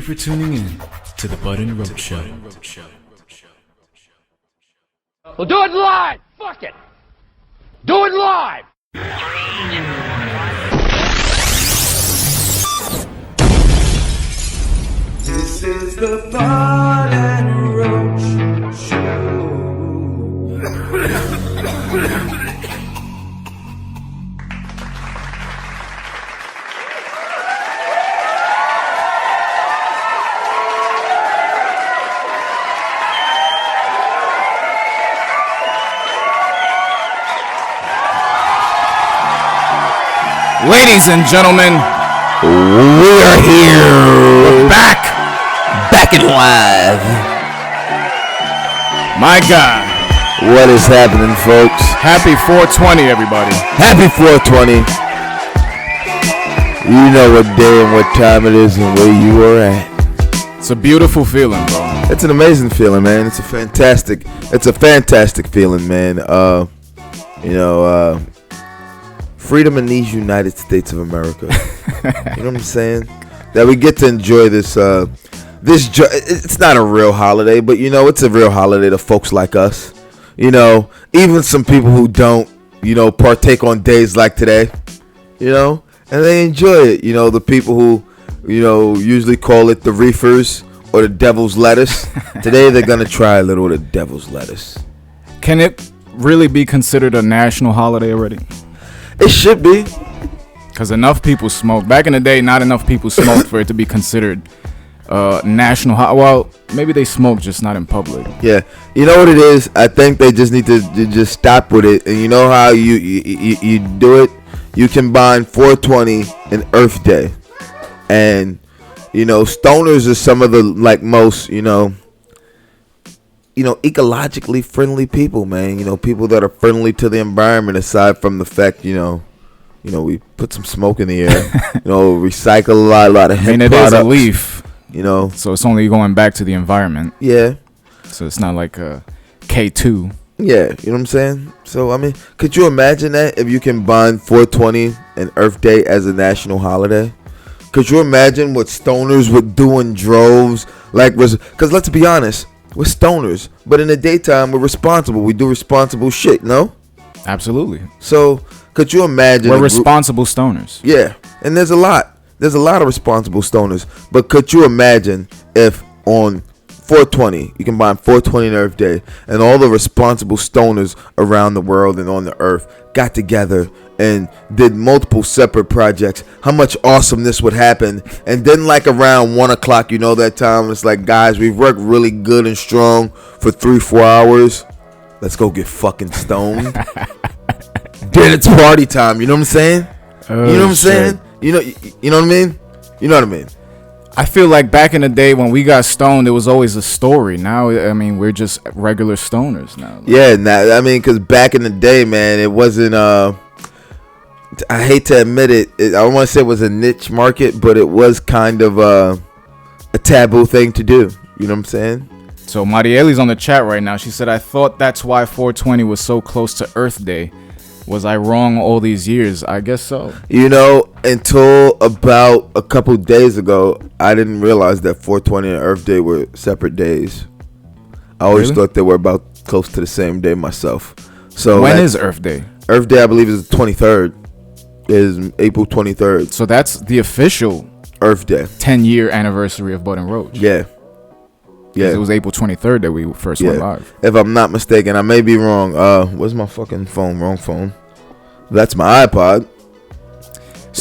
for tuning in to the Bud and Roach Show. Well, do it live! Fuck it! Do it live! This is the Bud and Roach Show. Ladies and gentlemen, we are here. We're back and live. My God. What is happening, folks? Happy 420, everybody. Happy 420. You know what day and what time it is and where you are at. It's a beautiful feeling, bro. It's an amazing feeling, man. It's a fantastic feeling, man. Freedom in these United States of America. You know what I'm saying? That we get to enjoy this. It's not a real holiday, but it's a real holiday to folks like us. Even some people who don't, partake on days like today. And they enjoy it. The people who, usually call it the reefers or the devil's lettuce. Today they're gonna try a little of the devil's lettuce. Can it really be considered a national holiday already? It should be. Because enough people smoke. Back in the day, not enough people smoked for it to be considered national holiday. Well, maybe they smoke, just not in public. Yeah. You know what it is? I think they just need to just stop with it. And you know how you do it? You combine 420 and Earth Day. And, stoners are some of the, most, ecologically friendly people, man. People that are friendly to the environment, aside from the fact, we put some smoke in the air, recycle a lot of hemp products. It is a leaf, so it's only going back to the environment. Yeah. So it's not like a K2. Yeah, you know what I'm saying? So, could you imagine that if you combine 420 and Earth Day as a national holiday? Could you imagine what stoners would do in droves? Because let's be honest, we're stoners, but in the daytime, we're responsible. We do responsible shit, no? Absolutely. So, could you imagine? We're responsible stoners. Yeah, and there's a lot of responsible stoners. But could you imagine if on 420, you combine 420 and Earth Day, and all the responsible stoners around the world and on the earth got together and did multiple separate projects, how much awesomeness would happen. And then around 1 o'clock, that time, it's like, guys, we've worked really good and strong for 3-4 hours. Let's go get fucking stoned. Then it's party time. You know what I'm saying? Oh, you know what I'm saying? You know what I mean? You know what I mean? I feel like back in the day when we got stoned, it was always a story. Now, we're just regular stoners now. Yeah, because back in the day, man, it wasn't, I hate to admit it, I don't want to say it was a niche market, but it was kind of a taboo thing to do. You know what I'm saying? So Marieli's on the chat right now. She said, I thought that's why 420 was so close to Earth Day. Was I wrong all these years? I guess so. Until about a couple days ago, I didn't realize that 420 and Earth Day were separate days. I always thought they were about close to the same day myself. So when is Earth Day? Earth Day, I believe, is the 23rd. Is April 23rd. So that's the official Earth Day 10-year anniversary of Bud and Roach. Yeah. Yeah. It was April 23rd that we first went live. If I'm not mistaken, I may be wrong. Where's my fucking phone? Wrong phone. That's my iPod.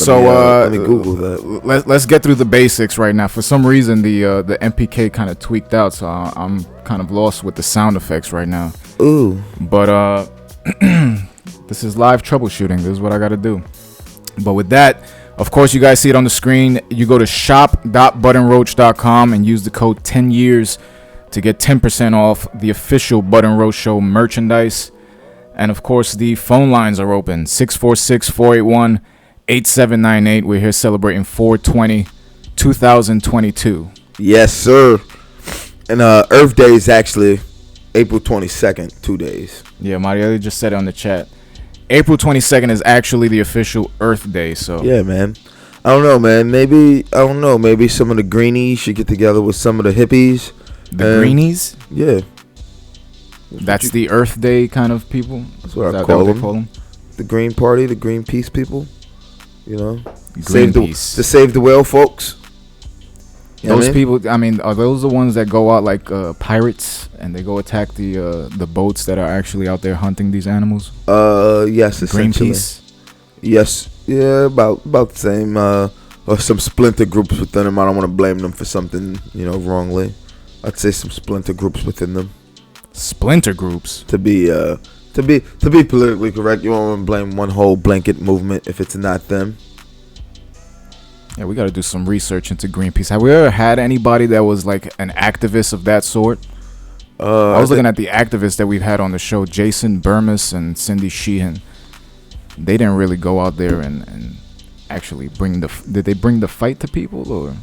Let me Google that. Let's get through the basics right now. For some reason, the MPK kind of tweaked out, so I'm kind of lost with the sound effects right now. Ooh. But this is live troubleshooting. This is what I got to do. But with that, of course, you guys see it on the screen. You go to shop.budandroach.com and use the code 10years to get 10% off the official Bud and Roach Show merchandise. And of course, the phone lines are open. 646-481-8798. We're here celebrating 420 2022. Yes, sir. And Earth Day is actually April 22nd, 2 days. Yeah, Mario just said it on the chat. April 22nd is actually the official Earth Day. So yeah, man. I don't know, man. Maybe I don't know. Maybe some of the greenies should get together with some of the hippies. The greenies? Yeah. That's the Earth Day kind of people? That's what I Is call that them. The Green Party, the Greenpeace people. You know? Greenpeace. To save the whale folks. You know those what I mean? people, I mean, are those the ones that go out like pirates and they go attack the boats that are actually out there hunting these animals? Yes, essentially. Greenpeace? Yes. Yeah, about the same. Or some splinter groups within them. I don't want to blame them for something, wrongly. I'd say some splinter groups within them. Splinter groups? To be politically correct, you don't want to blame one whole blanket movement if it's not them. Yeah, we got to do some research into Greenpeace. Have we ever had anybody that was like an activist of that sort? I was looking at the activists that we've had on the show, Jason Burmis and Cindy Sheehan. They didn't really go out there and actually did they bring the fight to people or?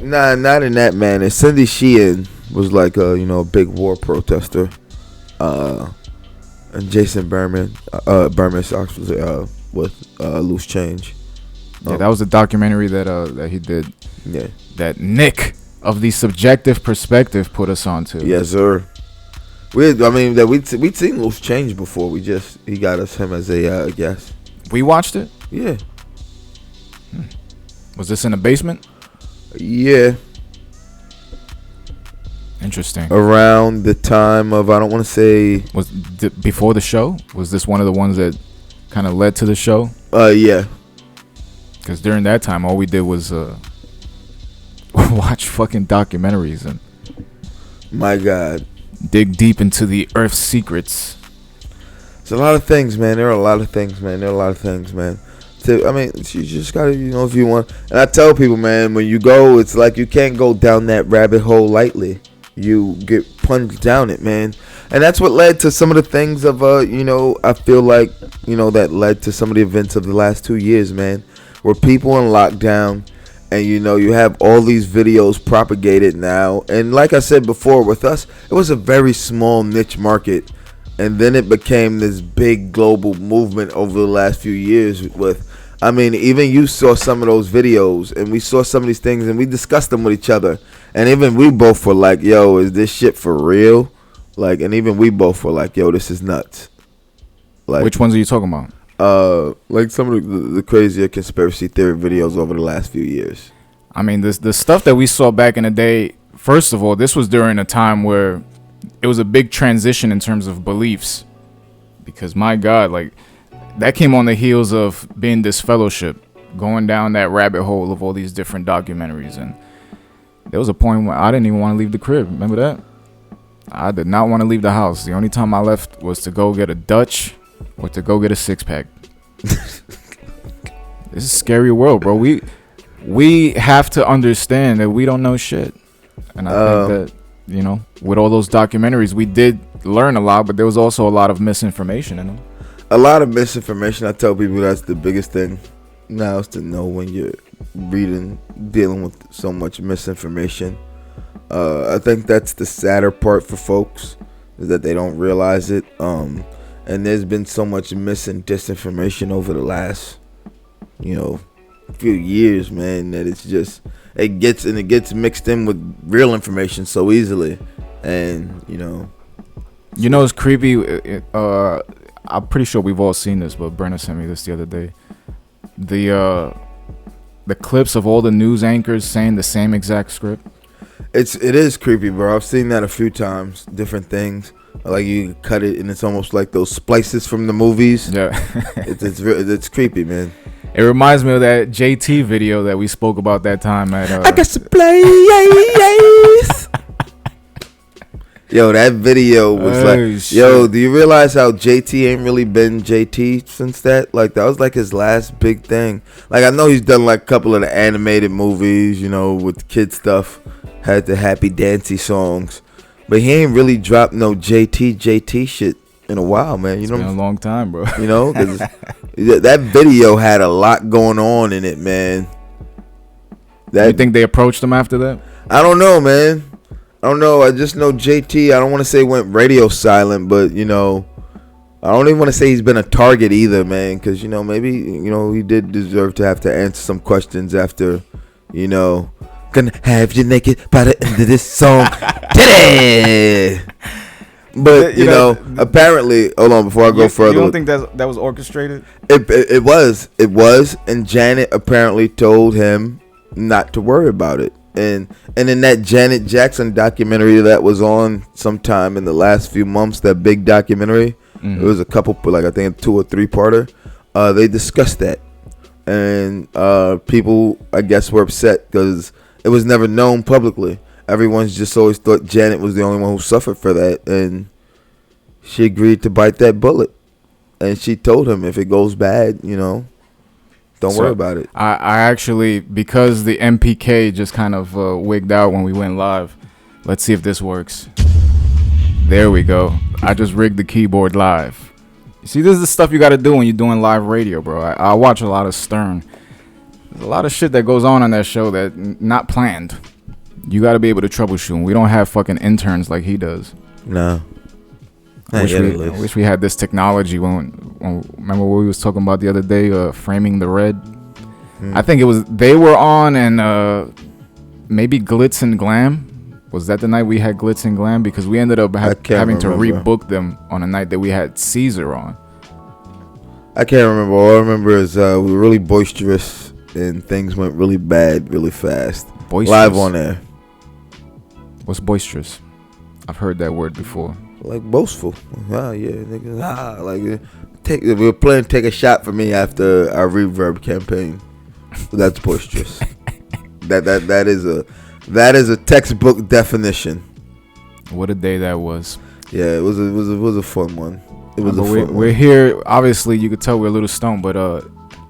Nah, not in that manner. Cindy Sheehan was like a big war protester. And Jason Burmis actually with Loose Change. Yeah, that was a documentary that he did. Yeah. That Nick of the Subjective Perspective put us onto. Yes, sir. We'd seen Loose Change before. He got him as a guest. We watched it? Yeah. Was this in the basement? Yeah. Interesting. Around the time of, I don't want to say. Before the show? Was this one of the ones that kind of led to the show? Yeah. Because during that time, all we did was watch fucking documentaries and my God, dig deep into the Earth's secrets. It's a lot of things, man. There are a lot of things, man. You just gotta, if you want. And I tell people, man, when you go, it's like you can't go down that rabbit hole lightly. You get plunged down it, man. And that's what led to some of the things of, I feel like, that led to some of the events of the last 2 years, man. Where people in lockdown, and you have all these videos propagated now. And like I said before, with us, it was a very small niche market, and then it became this big global movement over the last few years. Even you saw some of those videos, and we saw some of these things, and we discussed them with each other, and even we both were like, "Yo, is this shit for real?" And even we both were like, "Yo, this is nuts." Which ones are you talking about? Some of the crazier conspiracy theory videos over the last few years. I mean, the stuff that we saw back in the day, first of all, this was during a time where it was a big transition in terms of beliefs. Because, my God, that came on the heels of being disfellowship, going down that rabbit hole of all these different documentaries. And there was a point where I didn't even want to leave the crib. Remember that? I did not want to leave the house. The only time I left was to go get a Dutch or to go get a six-pack. This is a scary world, bro. We have to understand that we don't know shit. And I think that, with all those documentaries, we did learn a lot, but there was also a lot of misinformation in them. A lot of misinformation. I tell people that's the biggest thing now, is to know when you're dealing with so much misinformation. I think that's the sadder part for folks, is that they don't realize it. And there's been so much disinformation over the last, few years, man, that it's just, it gets mixed in with real information so easily. And, it's creepy. I'm pretty sure we've all seen this, but Brenna sent me this the other day. The clips of all the news anchors saying the same exact script. It is creepy, bro. I've seen that a few times, different things. Like you cut it, and it's almost like those splices from the movies. Yeah, it's creepy, man. It reminds me of that JT video that we spoke about that time at. I got to play. Yo, that video was shit. Yo, do you realize how JT ain't really been JT since that? That was his last big thing. I know he's done a couple of the animated movies, with kid stuff, had the happy dancey songs. But he ain't really dropped no JT shit in a while, man. It's been a long time, bro. 'Cause that video had a lot going on in it, man. You think they approached him after that? I don't know, man. I don't know. I just know JT, I don't want to say went radio silent, but, I don't even want to say he's been a target either, man, because, you know, maybe, you know, he did deserve to have to answer some questions after, you know, gonna have you naked by the end of this song today. But, you know, apparently, hold on, before I go further. You don't think that was orchestrated? It was, and Janet apparently told him not to worry about it. And in that Janet Jackson documentary that was on sometime in the last few months, that big documentary, it was a couple, like I think a 2 or 3 parter. They discussed that, and people, I guess, were upset because it was never known publicly. Everyone's just always thought Janet was the only one who suffered for that, and she agreed to bite that bullet. And she told him, if it goes bad, you know, don't worry about it. I actually, because the MPK just kind of wigged out when we went live. Let's see if this works. There we go. I just rigged the keyboard live. You see, this is the stuff you got to do when you're doing live radio, bro. I watch a lot of Stern. There's a lot of shit that goes on that show that not planned. You got to be able to troubleshoot. We don't have fucking interns like he does. No. I wish we had this technology when remember what we was talking about the other day, Framing the Red. I think they were on, and maybe Glitz and Glam. Was that the night we had Glitz and Glam? Because we ended up having to rebook them on a night that we had Caesar on. I can't remember. All I remember is we were really boisterous and things went really bad really fast. Boisterous? Live on air. What's boisterous? I've heard that word before. Like boastful. Ah, yeah, nigga. Like we were playing Take a Shot for me after our reverb campaign. That's boisterous. that is a textbook definition. What a day that was. Yeah, it was a fun one. It was a fun one. We're here. Obviously, you could tell we're a little stoned, but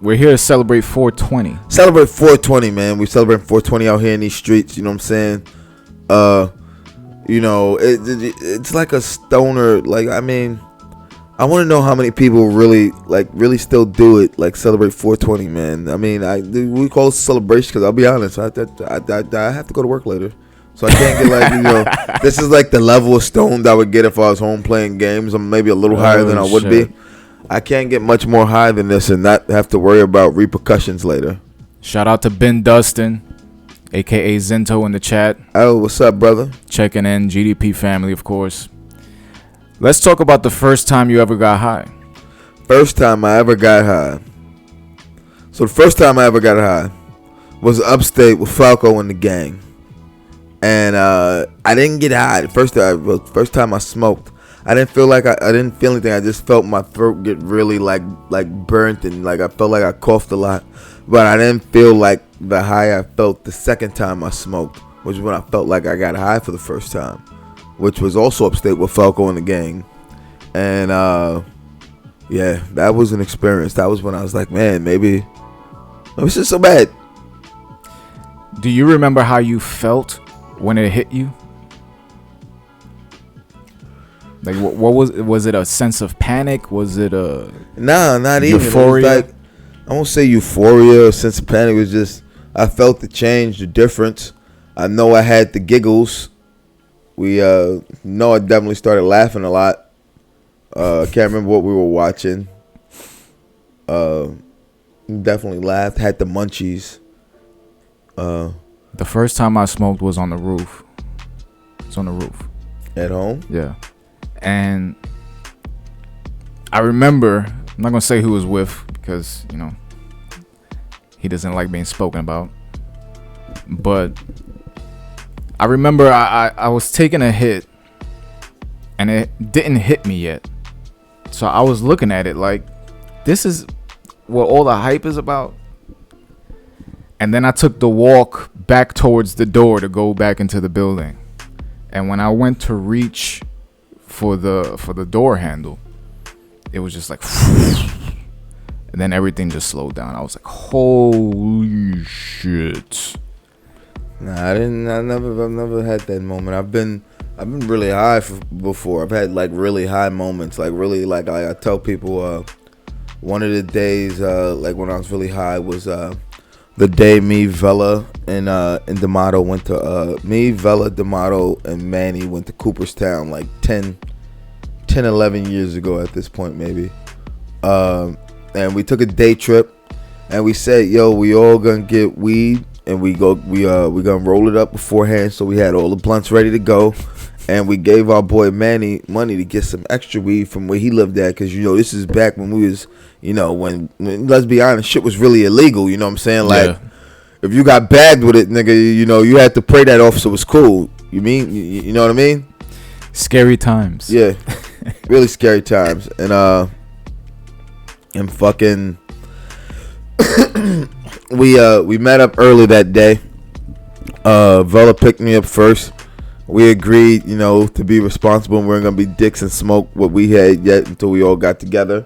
we're here to celebrate 420. Celebrate 420, man. We celebrate 420 out here in these streets. You know what I'm saying? You know, it's like a stoner. Like, I mean, I want to know how many people really still do it. Like, celebrate 420, man. I mean, we call it celebration because I'll be honest, I have to go to work later, so I can't get like, you know, this is like the level of stoned I would get if I was home playing games. I'm maybe a little higher than I would be. I can't get much more high than this and not have to worry about repercussions later. Shout out to Ben Dustin, aka Zento, in the chat. Oh, what's up, brother? Checking in. GDP family, of course. Let's talk about the first time you ever got high. First time I ever got high. So the first time I ever got high was upstate with Falco and the gang. And I didn't get high. First time I smoked, I didn't feel like I didn't feel anything. I just felt my throat get really like burnt, and like I felt like I coughed a lot. But I didn't feel like the high I felt the second time I smoked, which is when I felt like I got high for the first time, which was also upstate with Falco and the gang. And yeah, that was an experience. That was when I was like, man, maybe it's just so bad. Do you remember how you felt when it hit you? Like, what was it? A sense of panic? Was it a not even euphoria? It was like, I won't say euphoria or sense of panic. It was just I felt the change, the difference. I know I had the giggles. We know I definitely started laughing a lot. Can't remember what we were watching. Definitely laughed. Had the munchies. The first time I smoked was on the roof. It's on the roof. At home? Yeah. And I remember, I'm not gonna say who was with because, you know, he doesn't like being spoken about. But I remember I was taking a hit and it didn't hit me yet. So I was looking at it like, this is what all the hype is about. And then I took the walk back towards the door to go back into the building. And when I went to reach for the door handle, it was just like, and then everything just slowed down. I was like, holy shit. Nah, I've never had that moment. I've been really high before. I've had like really high moments, like really like I tell people. One of the days, like when I was really high, was the day me, Vela, and D'Amato went to me, Vela, D'Amato, and Manny went to Cooperstown like 10 10, 11 years ago at this point, maybe. And we took a day trip, and we said, yo, we all gonna get weed, and we gonna roll it up beforehand, so we had all the blunts ready to go. And we gave our boy Manny money to get some extra weed from where he lived at, because, this is back when we was, when let's be honest, shit was really illegal, you know what I'm saying? Like, if you got bagged with it, nigga, you had to pray that officer was cool. You know what I mean? Scary times. Yeah. Really scary times. And fucking we met up early that day. Vela picked me up first. We agreed, to be responsible, and we weren't gonna be dicks and smoke what we had yet until we all got together.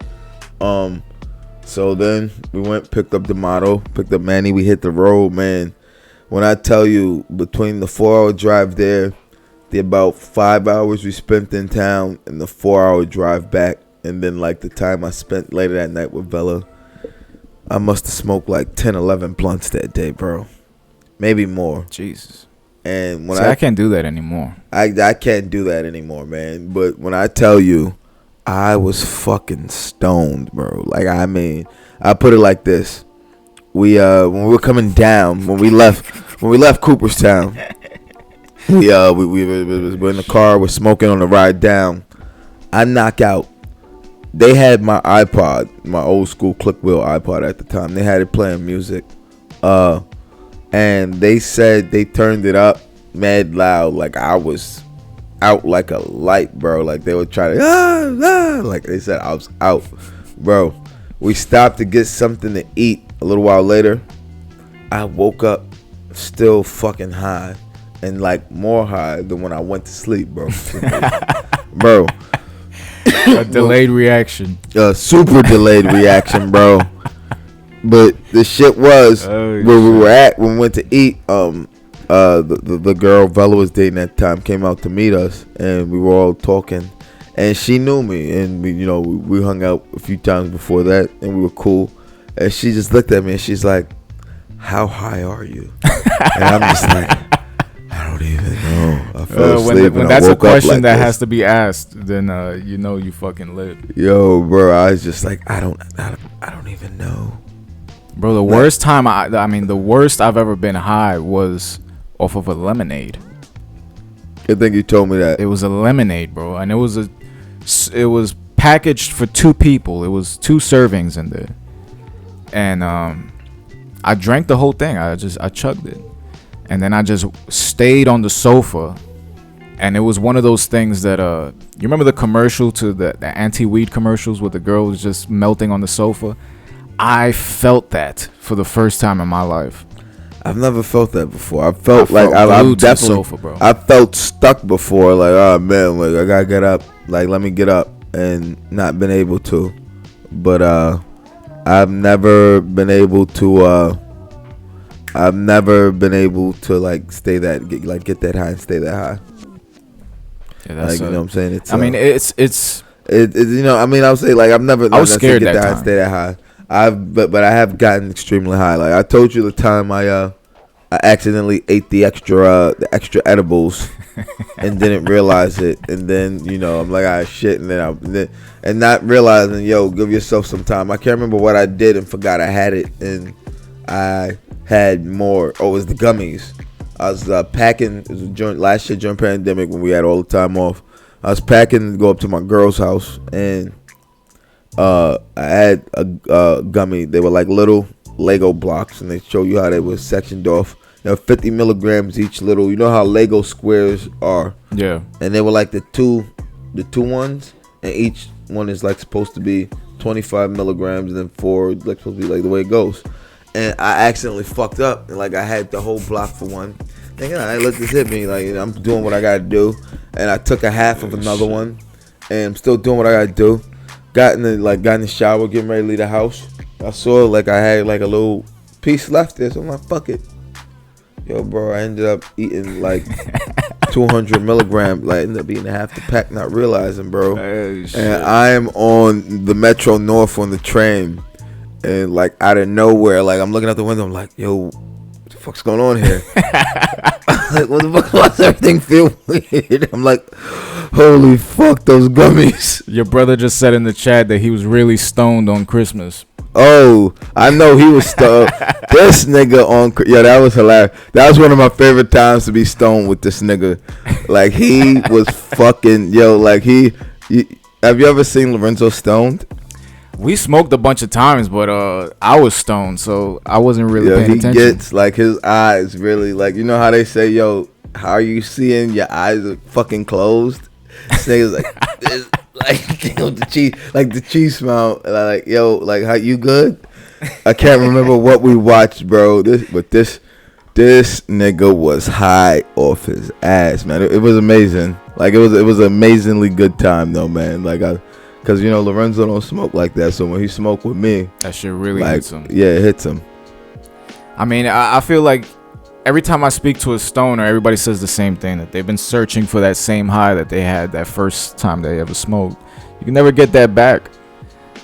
So then we went, picked up D'Amato, picked up Manny. We hit the road, man. When I tell you, between the 4-hour drive there, the about 5 hours we spent in town, and the 4-hour drive back, and then like the time I spent later that night with Vela, I must have smoked like 10, 11 blunts that day, bro. Maybe more. Jesus. And when I can't do that anymore. I can't do that anymore, man. But when I tell you, I was fucking stoned, bro. Like, I mean, I put it like this: when we were coming down, when we left Cooperstown, we were in the car, we're smoking on the ride down. I knock out. They had my iPod, my old school click wheel iPod at the time. They had it playing music. And they said they turned it up mad loud, like I was out like a light, bro. Like they were trying to, like they said I was out, bro. We stopped to get something to eat. A little while later, I woke up still fucking high, and like more high than when I went to sleep, bro. Bro. A delayed reaction. A super delayed reaction, bro. But the shit was where we were at when we went to eat. The girl Vela was dating at the time came out to meet us, and we were all talking, and she knew me, and we hung out a few times before that, and we were cool. And she just looked at me and she's like, "How high are you?" And I'm just like, I don't even know. I fell asleep when that's a question that has to be asked, then you fucking lit. Yo, bro, I was just like, I don't even know. Bro, the worst time the worst I've ever been high was off of a lemonade. I think you told me that. It was a lemonade, bro, and it was packaged for 2 people. It was 2 servings in there, and I drank the whole thing. I chugged it, and then I just stayed on the sofa. And it was one of those things that you remember the commercial to the anti-weed commercials where the girl was just melting on the sofa. I felt that for the first time in my life. I've never felt that before. I felt like I'm definitely sofa, bro. I felt stuck before. Like, oh man, like I gotta get up. Like, let me get up, and not been able to. But I've never been able to. Like stay that get that high and stay that high. Yeah, that's like, you know what I'm saying? It's. I mean, it's. I mean, I would say like I've never. I was scared get that high time. And stay that high. But I have gotten extremely high. Like I told you the time I accidentally ate the extra edibles and didn't realize it, and then I'm like, ah, shit, and then and not realizing, yo, give yourself some time. I can't remember what I did and forgot I had it, and I had more. Oh, it was the gummies. I was packing. It was last year during pandemic when we had all the time off. I was packing to go up to my girl's house, and I had a gummy. They were like little Lego blocks, and they show you how they were sectioned off. 50 milligrams each little. You know how Lego squares are? Yeah. And they were like the two ones, and each one is like supposed to be 25 milligrams, and then 4 like supposed to be like the way it goes. And I accidentally fucked up, and like I had the whole block for one. Thinking, I let this hit me. Like, I'm doing what I gotta do, and I took a half of another one, and I'm still doing what I gotta do. Got in the shower, getting ready to leave the house. I saw like I had like a little piece left there, so I'm like, fuck it. Yo, bro, I ended up eating like 200 milligrams. Like, ended up eating half the pack, not realizing, bro. And I am on the Metro North on the train, and like out of nowhere, like I'm looking out the window, I'm like, yo, what the fuck's going on here? Like, what the fuck? Why does everything feel weird? I'm like, holy fuck, those gummies. Your brother just said in the chat that he was really stoned on Christmas. Oh, I know he was stoned. This nigga yeah, that was hilarious. That was one of my favorite times to be stoned with this nigga. Like, he was fucking, like, have you ever seen Lorenzo stoned? We smoked a bunch of times, but I was stoned, so I wasn't really paying attention. He gets, like, his eyes really, like, you know how they say, yo, how are you seeing? Your eyes are fucking closed. This nigga's like, this, like, the cheese smile, like, yo, like, how you good? I can't remember what we watched, bro. This nigga was high off his ass, man. It was amazing. Like, it was an amazingly good time, though, man. Like, because, Lorenzo don't smoke like that. So when he smoked with me, that shit really hits him. Yeah, it hits him. I mean, I feel like every time I speak to a stoner, everybody says the same thing, that they've been searching for that same high that they had that first time they ever smoked. You can never get that back.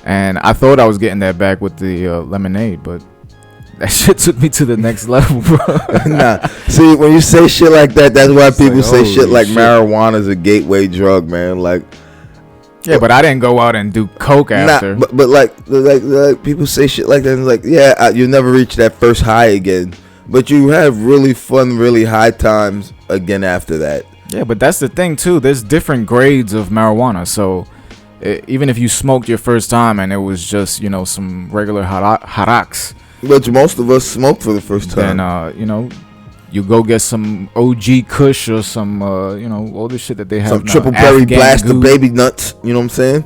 And I thought I was getting that back with the lemonade, but that shit took me to the next level, bro. Nah, see, when you say shit like that, that's why people say shit like marijuana is a gateway drug, man. Like, yeah, but I didn't go out and do coke after. Nah, but like people say shit like that, and like, yeah, you never reach that first high again, but you have really fun, really high times again after that. Yeah, but that's the thing too. There's different grades of marijuana, so even if you smoked your first time and it was just some regular haraks, which most of us smoked for the first time, then you go get some OG Kush or some all this shit that they have, some now, triple berry Afghan blast goo. of baby nuts. You know what I'm saying?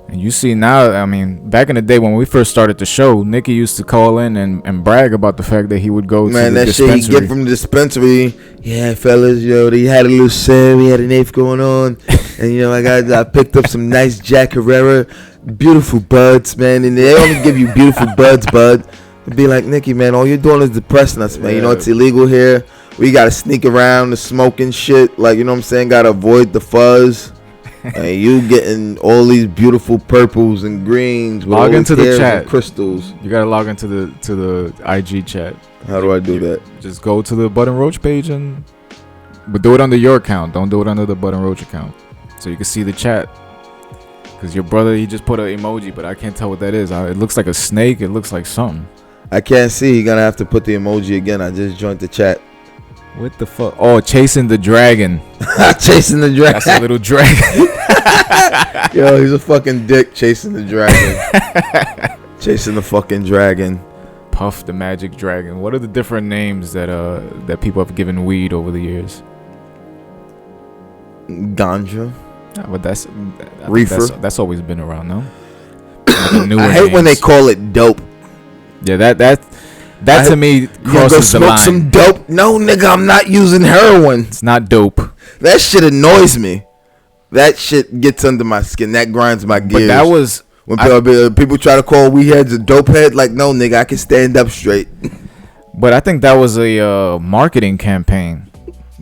And you see now, I mean, back in the day when we first started the show, Nicky used to call in and brag about the fact that he would go to the dispensary. Man, that shit he get from the dispensary. Yeah, fellas, they had a little sip, we had an eighth going on, and I picked up some nice Jack Herrera, beautiful buds, man, and they only give you beautiful buds, bud. It'd be like, Nicky, man, all you're doing is depressing us, man. Yeah. It's illegal here. We gotta sneak around the smoking shit, like, you know what I'm saying? Gotta avoid the fuzz. And you getting all these beautiful purples and greens with log into the chat, crystals. You gotta log into the IG chat. How do I do that? Just go to the Bud and Roach page but do it under your account. Don't do it under the Bud and Roach account, so you can see the chat. Cause your brother, he just put an emoji, but I can't tell what that is. It looks like a snake. It looks like something. I can't see. You're gonna have to put the emoji again. I just joined the chat. What the fuck? Oh, chasing the dragon. Chasing the dragon. That's a little dragon. Yo, he's a fucking dick chasing the dragon. Chasing the fucking dragon. Puff the Magic Dragon. What are the different names that people have given weed over the years? Ganja. Yeah, but that's reefer. That's always been around, no? I hate when they call it dope. Yeah, that to me crosses the line. Some dope. No, nigga, I'm not using heroin. It's not dope. That shit annoys me. That shit gets under my skin. That grinds my gears. But that was when people try to call we heads a dope head. Like, no, nigga, I can stand up straight. But I think that was a marketing campaign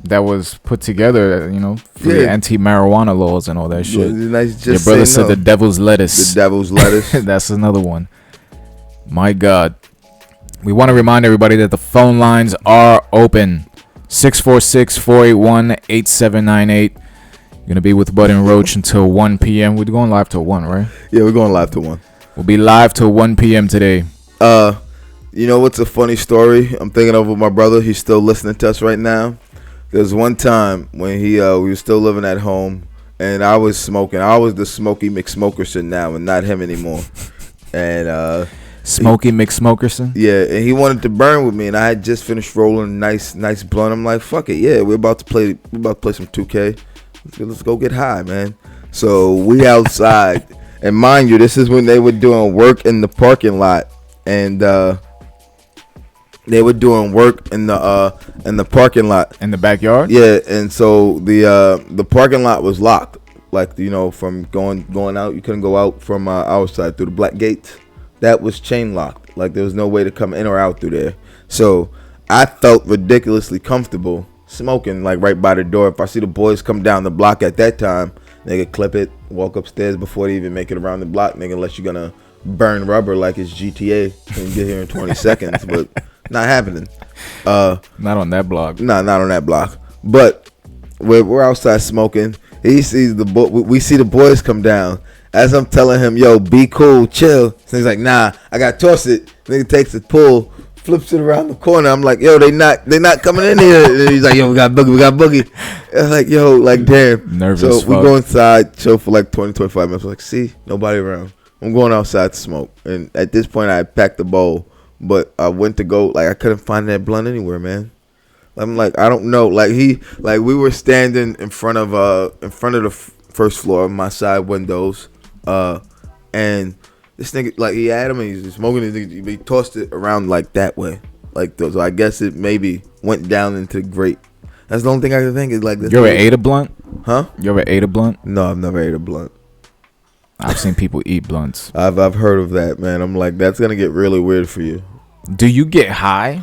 that was put together, for the anti-marijuana laws and all that shit. Your brother said the devil's lettuce. The devil's lettuce. That's another one. My God. We want to remind everybody that the phone lines are open. 646-481-8798. You're going to be with Bud and Roach until 1 p.m. We're going live till 1, right? Yeah, we're going live till 1. We'll be live till 1 p.m. today. You know what's a funny story? I'm thinking of with my brother. He's still listening to us right now. There's one time when we were still living at home, and I was smoking. I was the Smokey McSmokerson now, and not him anymore. And Smokey McSmokerson? Yeah, and he wanted to burn with me, and I had just finished rolling a nice blunt. I'm like, fuck it, yeah, we're about to play some 2K. Let's go get high, man. So we outside, and mind you, this is when they were doing work in the parking lot, and they were doing work in the parking lot in the backyard. Yeah, and so the parking lot was locked. Like, from going out, you couldn't go out from our side through the black gates. That was chain locked. Like, there was no way to come in or out through there. So I felt ridiculously comfortable smoking, like, right by the door. If I see the boys come down the block at that time, they could clip it, walk upstairs before they even make it around the block, nigga, unless you're gonna burn rubber like it's GTA and get here in 20 seconds. But not happening. Not on that block. Nah, not on that block. But we're outside smoking. He sees we see the boys come down. As I'm telling him, yo, be cool, chill. So he's like, nah, I got to toss it. Nigga takes the pull, flips it around the corner. I'm like, yo, they not coming in here. And he's like, yo, we got boogie. I'm like, yo, like, damn. Nervous. So we go inside, chill for like 20, 25 minutes. I'm like, see, nobody around. I'm going outside to smoke. And at this point, I packed the bowl, but I went to go, like, I couldn't find that blunt anywhere, man. I'm like, I don't know. Like we were standing in front of the first floor of my side windows. And this nigga, like, he had him and he's smoking it. He tossed it around like that way, like so I guess it maybe went down into the grate. That's the only thing I can think is like this. You ever ate a blunt? Huh? You ever ate a blunt? No, I've never ate a blunt. I've seen people eat blunts. I've heard of that, man. I'm like, that's gonna get really weird for you. Do you get high?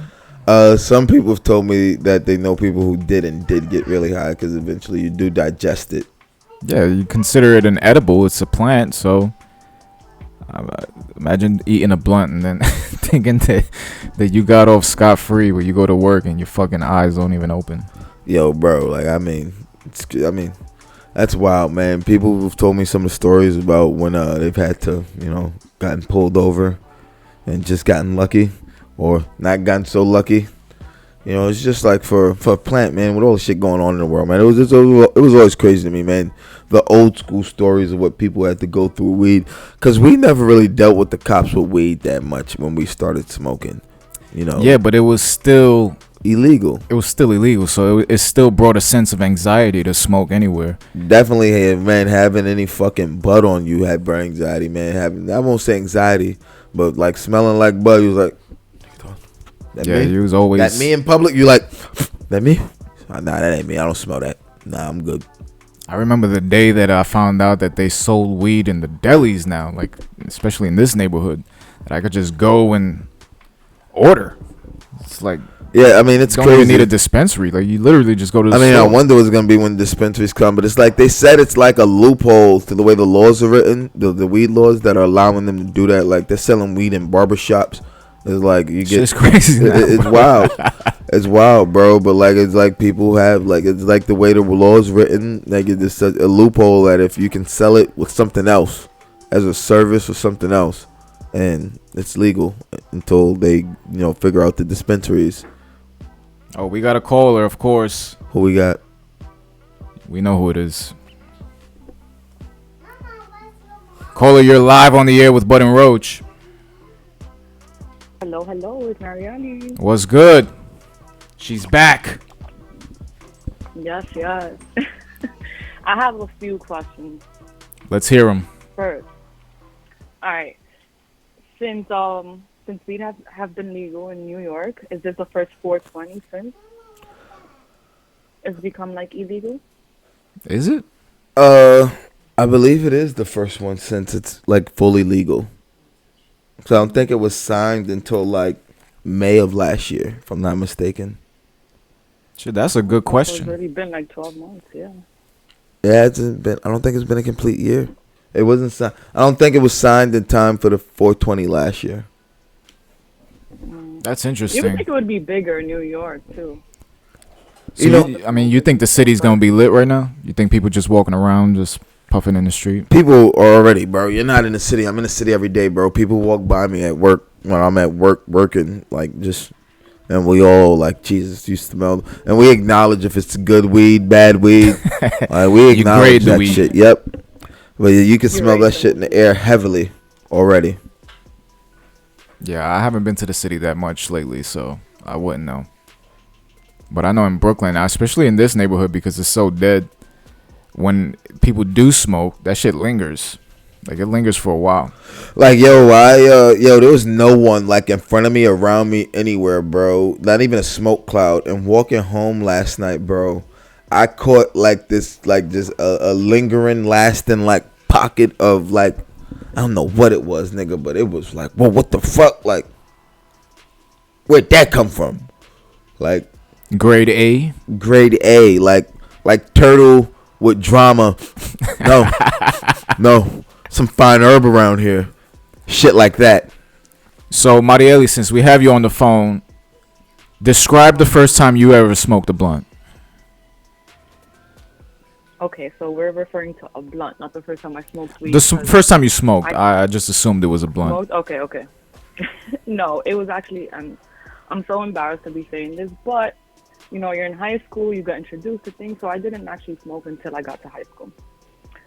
Some people have told me that they know people who did get really high because eventually you do digest it. Yeah, you consider it an edible. It's a plant, so imagine eating a blunt and then thinking that you got off scot-free when you go to work and your fucking eyes don't even open. Yo, bro, like, I mean, that's wild, man. People have told me some of the stories about when they've had to, gotten pulled over and just gotten lucky or not gotten so lucky. It's just like for a plant, man, with all the shit going on in the world, man. It was always crazy to me, man. The old school stories of what people had to go through with weed, because we never really dealt with the cops with weed that much when we started smoking. Yeah, but it was still illegal. It was still illegal, so it still brought a sense of anxiety to smoke anywhere. Definitely, man, having any fucking bud on you had brain anxiety, man. I won't say anxiety, but like smelling like bud, you was like, that yeah, me? you was always that me in public. You like, that me? Nah, that ain't me. I don't smell that. Nah, I'm good. I remember the day that I found out that they sold weed in the delis now, like especially in this neighborhood, that I could just go and order. It's like, yeah, I mean, it's don't crazy. even need a dispensary. Like, you literally just go to the store. store. I wonder what's gonna be when dispensaries come, but it's like they said it's like a loophole to the way the laws are written, the weed laws that are allowing them to do that. Like, they're selling weed in barbershops. It's like you get, it's crazy. It's wild. It's wild, bro. But like, it's like people have, like, it's like the way the law is written. Like, it's a loophole that if you can sell it with something else as a service or something else, and it's legal until they figure out the dispensaries. Oh, we got a caller, of course. Who we got? We know who it is. Caller, you're live on the air with Bud and Roach. Hello, it's Mariani. What's good? She's back. Yes. I have a few questions. Let's hear them. First, all right. Since weed have been legal in New York, is this the first 420 since it's become like illegal? Is it? I believe it is the first one since it's like fully legal. So I don't think it was signed until like May of last year, if I'm not mistaken. Shit, that's a good question. It's already been like 12 months, yeah. Yeah, I don't think it's been a complete year. It wasn't signed. I don't think it was signed in time for the 420 last year. That's You interesting. would think it would be bigger in New York too. So you think the city's gonna be lit right now? You think people just walking around, just puffing in the street? People are already, bro. You're not in the city. I'm in the city every day, bro. People walk by me at work when I'm at work working, like, just, and we all like, Jesus, you smell, and we acknowledge if it's good weed, bad weed. Like, we acknowledge that weed. shit. Yep. But you can smell that shit in the air heavily already. Yeah, I haven't been to the city that much lately, so I wouldn't know. But I know in Brooklyn, especially in this neighborhood, because it's so dead, when people do smoke, that shit lingers. Like, it lingers for a while. Like, there was no one like in front of me, around me, anywhere, bro. Not even a smoke cloud. And walking home last night, bro, I caught like this, like just a lingering, lasting like pocket of like, I don't know what it was, nigga, but it was like, well, what the fuck? Like, where'd that come from? Like, grade A, like turtle with drama. No, some fine herb around here, shit like that. So Marieli, since we have you on the phone, describe the first time you ever smoked a blunt. Okay, so we're referring to a blunt, not the first time I smoked weed. The 'cause first time you smoked, I I just assumed it was a blunt. smoked. Okay, okay. No, it was actually. I'm so embarrassed to be saying this, but you know, you're in high school, you got introduced to things, so I didn't actually smoke until I got to high school.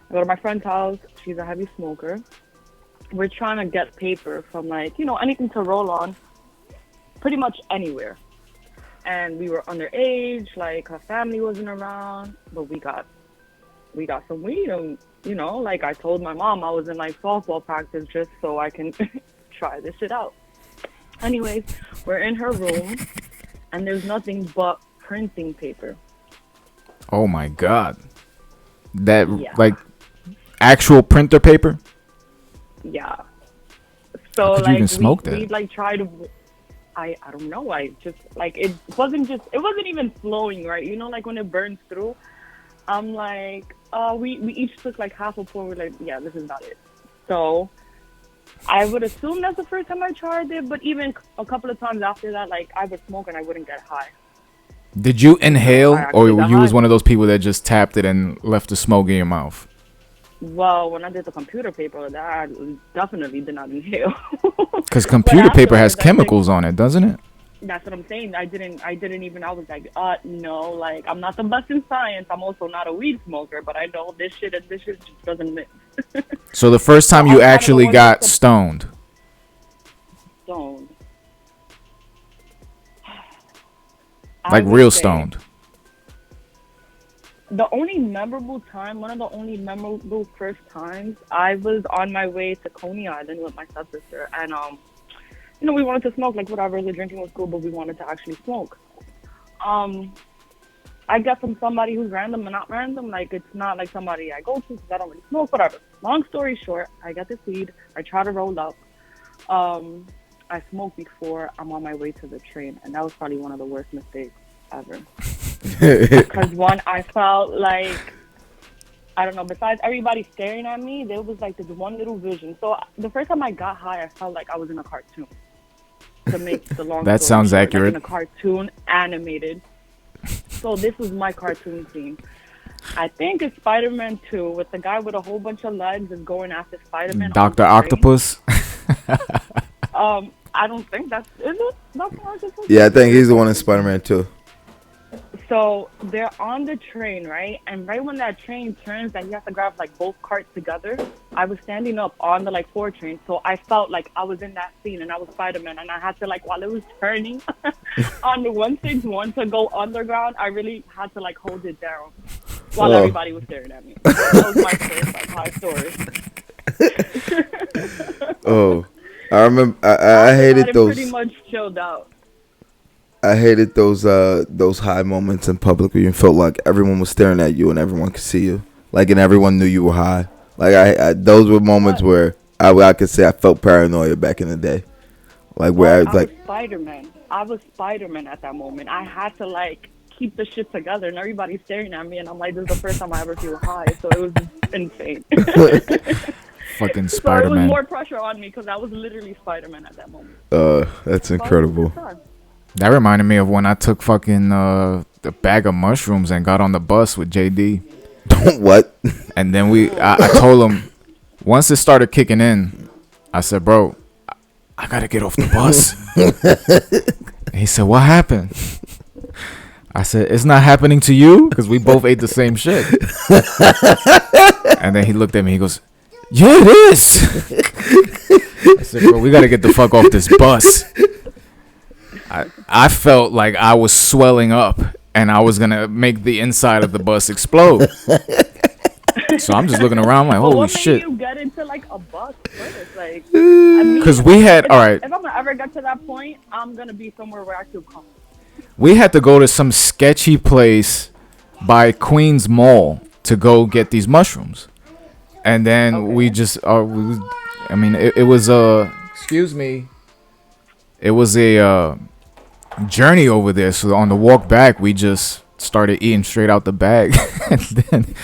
I go to my friend's house. She's a heavy smoker. We're trying to get paper from like, you know, anything to roll on, pretty much anywhere. And we were underage, like her family wasn't around, but we got some weed, and you know, like I told my mom I was in like softball practice just so I can try this shit out. Anyways, we're in her room, and there's nothing but printing paper. Oh my god. That Yeah. like actual printer paper? Yeah. So How could you like even smoke that? we like tried to. I don't know. I just like it wasn't even flowing right. You know, like when it burns through. I'm like, we each took like half a pour. We're like, yeah, this is not it. So I would assume that's the first time I tried it, but even a couple of times after that, like I would smoke and I wouldn't get high. Did you inhale, I or actually got you was high. one of those people that just tapped it and left the smoke in your mouth? Well, when I did the computer paper, that I definitely did not inhale. Because computer paper has afterwards, I think- chemicals on it, doesn't it? That's what I'm saying. I didn't even, I was like, no, like, I'm not the best in science. I'm also not a weed smoker, but I know this shit just doesn't mix. So the first time So you I'm kind of the actually one got that's stoned, Stoned. like I would real say stoned. The only memorable time, one of the only memorable first times, I was on my way to Coney Island with my stepsister, and you know, we wanted to smoke, like whatever, the drinking was cool, but we wanted to actually smoke. I get from somebody who's random and not random, like it's not like somebody I go to because I don't really smoke, whatever. Long story short, I get this weed, I try to roll up. I smoked before I'm on my way to the train, and that was probably one of the worst mistakes ever. Because one, I felt like, I don't know, besides everybody staring at me, there was like this one little vision. So the first time I got high, I felt like I was in a cartoon. To make the long That story sounds short, accurate. Like in a cartoon, animated. So this was my cartoon scene. I think it's Spider-Man 2 with the guy with a whole bunch of legs is going after Spider-Man. Dr. on the train. Octopus. I don't think that's, is it Dr. Octopus? Yeah, I think he's the one in Spider-Man 2. So they're on the train, right? And right when that train turns and you have to grab like both carts together, I was standing up on the like 4 train. So I felt like I was in that scene and I was Spider-Man, and I had to like, while it was turning on the 161 to go underground, I really had to like hold it down while Oh. everybody was staring at me. That was my first like high story. Oh, I remember. I hated those. Pretty much chilled out. I hated those high moments in public where you felt like everyone was staring at you and everyone could see you, like, and everyone knew you were high. Like I those were moments where I could say I felt paranoia back in the day, like where I was like, Spider-Man. I was Spider-Man at that moment. I had to like keep the shit together, and everybody's staring at me, and I'm like, this is the first time I ever feel high, so it was insane. Fucking So it was Spider-Man. more pressure on me because I was literally Spider-Man at that moment. that's incredible. That reminded me of when I took fucking a bag of mushrooms and got on the bus with JD. What? And then I told him, once it started kicking in, I said, bro, I gotta get off the bus. And he said, what happened? I said, it's not happening to you, because we both ate the same shit. And then he looked at me, he goes, yeah, it is. I said, bro, we gotta get the fuck off this bus. I felt like I was swelling up and I was gonna make the inside of the bus explode. So I'm just looking around like, holy what shit. made you get into like a bus first? Like, I mean, Because we had, all right, if I'm gonna ever get to that point, I'm gonna be somewhere where I feel comfortable. we had to go to some sketchy place by Queens Mall to go get these mushrooms. And then we just, it was excuse me. It was a journey over there. So on the walk back, we just started eating straight out the bag. And then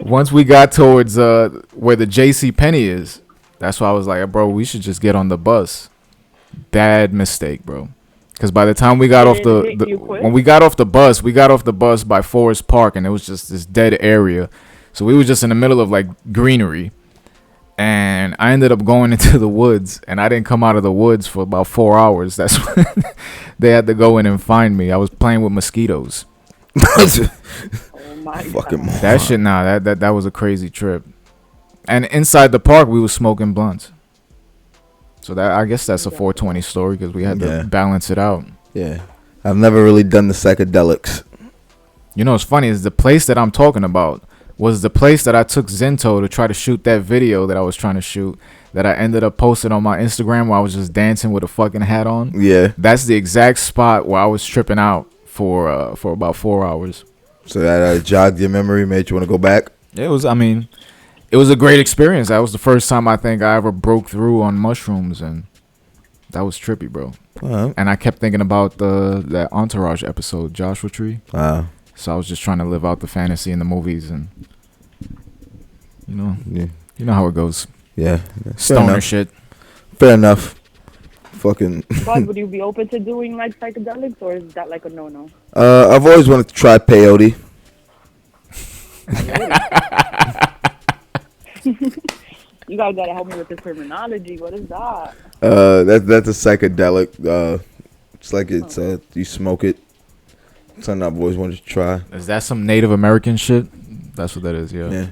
once we got towards where the JC Penney is, that's why I was like, bro, we should just get on the bus. Bad mistake, bro. Because by the time we got off You quit? when we got off the bus by Forest Park, and it was just this dead area. So we were just in the middle of like greenery, and I ended up going into the woods, and I didn't come out of the woods for about 4 hours. That's when they had to go in and find me. I was playing with mosquitoes. Oh my Fucking God. moron. That shit, nah, that was a crazy trip. And inside the park, we were smoking blunts. So that, I guess that's a 420 story, because we had Yeah. to balance it out. Yeah, I've never really done the psychedelics. You know what's funny is the place that I'm talking about was the place that I took Zinto to try to shoot that video that I was trying to shoot, that I ended up posting on my Instagram while I was just dancing with a fucking hat on. Yeah. That's the exact spot where I was tripping out for about 4 hours. So that jogged your memory, made you want to go back. It was a great experience. That was the first time I think I ever broke through on mushrooms, and that was trippy, bro. And I kept thinking about that Entourage episode, Joshua Tree. Wow. So I was just trying to live out the fantasy in the movies, and Yeah. you know how it goes. Yeah. Stoner shit. Fair enough. Fucking. But would you be open to doing like psychedelics, or is that like a no-no? I've always wanted to try peyote. You guys gotta help me with the terminology. What is that? That's a psychedelic. It's like you smoke it. Something I've always wanted to try. Is that some Native American shit? That's what that is, yeah. Yeah.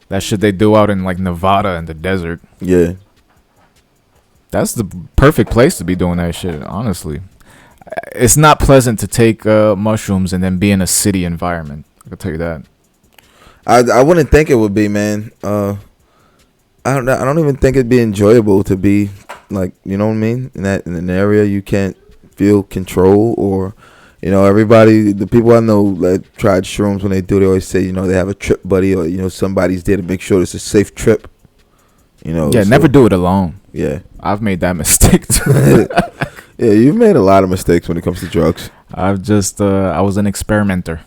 That shit they do out in like Nevada in the desert. Yeah. That's the perfect place to be doing that shit, honestly. It's not pleasant to take mushrooms and then be in a city environment. I can tell you that. I wouldn't think it would be, man. I don't even think it'd be enjoyable to be like, you know what I mean? In an area you can't feel control, or everybody, the people I know that tried shrooms, when they do, they always say, they have a trip buddy, or somebody's there to make sure it's a safe trip. Yeah, so never do it alone. Yeah. I've made that mistake too. Yeah, you've made a lot of mistakes when it comes to drugs. I was an experimenter.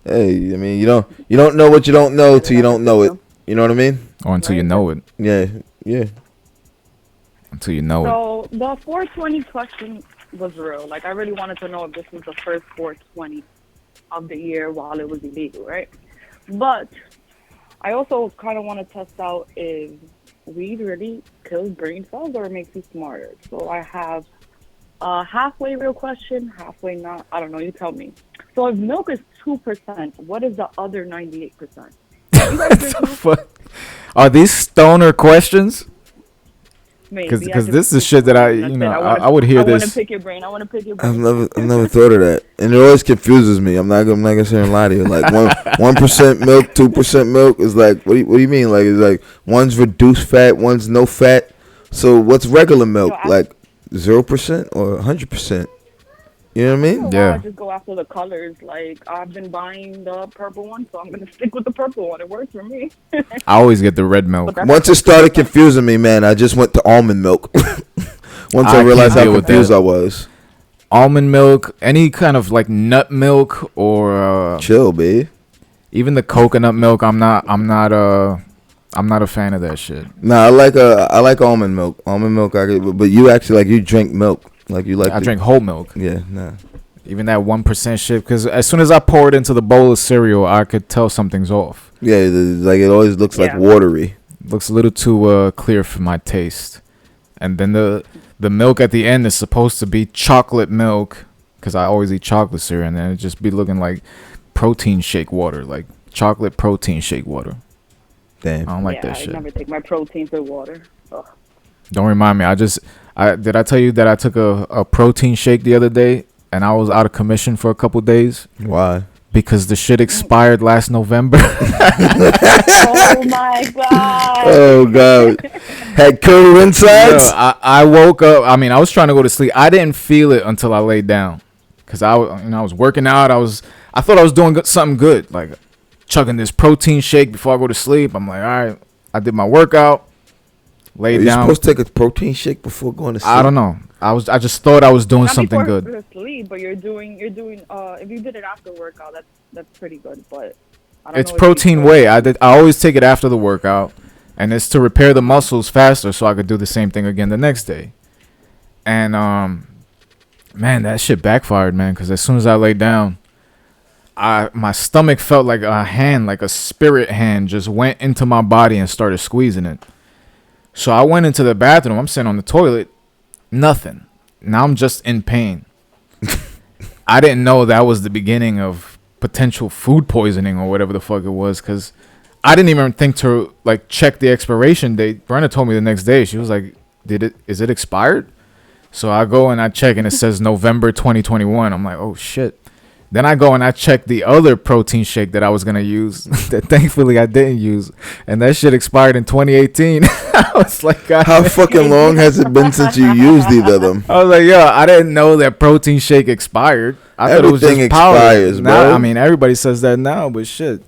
Hey, I mean, you don't know what you don't know till you don't know it. You know what I mean? Or until you know it. Yeah, yeah. Until you know it. So the 420 question was real. Like, I really wanted to know if this was the first 420 of the year while it was illegal, right? But I also kind of want to test out if weed really kills brain cells or makes you smarter. So I have a halfway real question, halfway not. I don't know. You tell me. So if milk is 2%, what is the other 98%? You guys drink milk? Fuck? Are these stoner questions? Maybe. Because this is shit that I would hear I this. want to pick your brain. I've never thought of that, and it always confuses me. I'm not gonna sit and lie to you. Like 1% milk, 2% milk is like, what do you mean? Like, it's like one's reduced fat, one's no fat. So what's regular milk? Like 0% or 100%? You know what I mean? Yeah. I just go after the colors. Like, I've been buying the purple one, so I'm gonna stick with the purple one. It works for me. I always get the red milk. Once it started confusing me, man, I just went to almond milk. Once I realized can't deal how with confused that. I was. Almond milk, any kind of like nut milk, or Chill, babe. even the coconut milk. I'm not a fan of that shit. Nah, I like almond milk. Almond milk, but you actually you drink milk. Like you like. I drink whole milk. Yeah, nah. Even that 1% shit, because as soon as I pour it into the bowl of cereal, I could tell something's off. Yeah, it always looks like watery. Looks a little too clear for my taste. And then the milk at the end is supposed to be chocolate milk, because I always eat chocolate cereal, and then it just be looking like protein shake water, like chocolate protein shake water. Damn. I don't like that shit. I never take my protein for water. Ugh. Don't remind me. Did I tell you that I took a protein shake the other day and I was out of commission for a couple days? Why? Because the shit expired last November. Oh my god. Oh god. Had curly insides. Yo, I woke up. I mean, I was trying to go to sleep. I didn't feel it until I laid down, because I was working out. I thought I was doing something good, like chugging this protein shake before I go to sleep. I'm like, all right. I did my workout. Laid Are you down. supposed to take a protein shake before going to sleep? I don't know. I just thought I was doing Not something before good. Sleep, but you're doing. If you did it after workout, that's pretty good. But I don't It's know if protein you- whey. I always take it after the workout, and it's to repair the muscles faster, so I could do the same thing again the next day. And Man, that shit backfired, man. Because as soon as I laid down, my stomach felt like a hand, like a spirit hand, just went into my body and started squeezing it. So I went into the bathroom. I'm sitting on the toilet. Nothing. Now I'm just in pain. I didn't know that was the beginning of potential food poisoning or whatever the fuck it was, because I didn't even think to like check the expiration date. Brenna told me the next day. She was like, is it expired? So I go and I check and it says November 2021. I'm like, oh shit. Then I go and I check the other protein shake that I was going to use that thankfully I didn't use. And that shit expired in 2018. I was like, God, How fucking long has it been since you used either of them? I was like, yo, I didn't know that protein shake expired. I thought it was Everything just powder. expires, Now, bro. I mean, everybody says that now, but shit,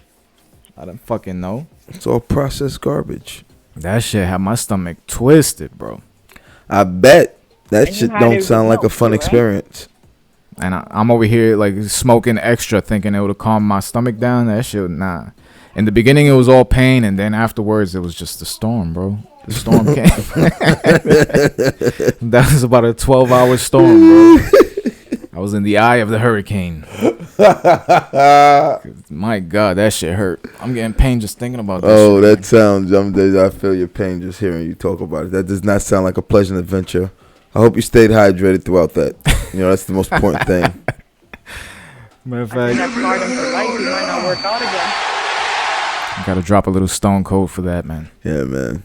I don't fucking know. It's all processed garbage. That shit had my stomach twisted, bro. I bet that And you shit had don't it sound with like a milk fun too, right? experience. And I'm over here like smoking extra, thinking it would calm my stomach down. That shit, nah. In the beginning, it was all pain, and then afterwards, it was just the storm, bro. The storm came. That was about a 12-hour storm, bro. I was in the eye of the hurricane. My God, that shit hurt. I'm getting pain just thinking about this. Oh, shit. that sounds. I feel your pain just hearing you talk about it. That does not sound like a pleasant adventure. I hope you stayed hydrated throughout that. You know, that's the most important thing. Matter of I think fact, that's stardom for life. You might not work out again. gotta drop a little Stone Cold for that, man. Yeah, man.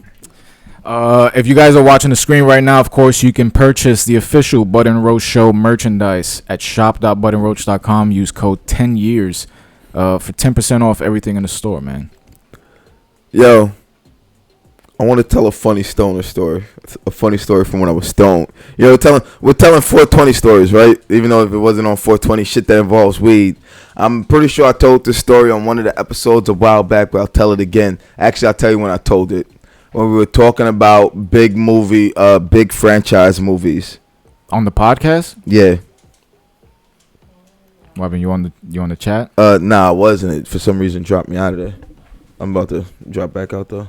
If you guys are watching the screen right now, of course, you can purchase the official Bud and Roach Show merchandise at shop.budandroach.com. Use code 10years for 10% off everything in the store, man. Yo, I want to tell a funny stoner story. A funny story from when I was stoned. You know, we're telling 420 stories, right? Even though if it wasn't on 420, shit that involves weed. I'm pretty sure I told this story on one of the episodes a while back, but I'll tell it again. Actually, I'll tell you when I told it. When we were talking about big franchise movies. On the podcast? Yeah. What happened? You on the chat? Nah, I wasn't. It for some reason dropped me out of there. I'm about to drop back out though.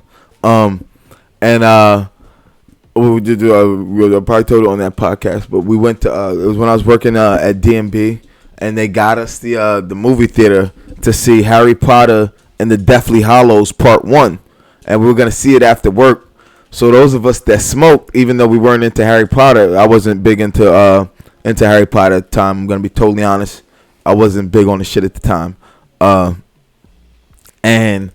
We did. I probably told it on that podcast, but we went to. It was when I was working at D&B, and they got us the movie theater to see Harry Potter and the Deathly Hallows Part 1, and we were gonna see it after work. So those of us that smoked, even though we weren't into Harry Potter, I wasn't big into Harry Potter at the time. I'm gonna be totally honest. I wasn't big on the shit at the time. And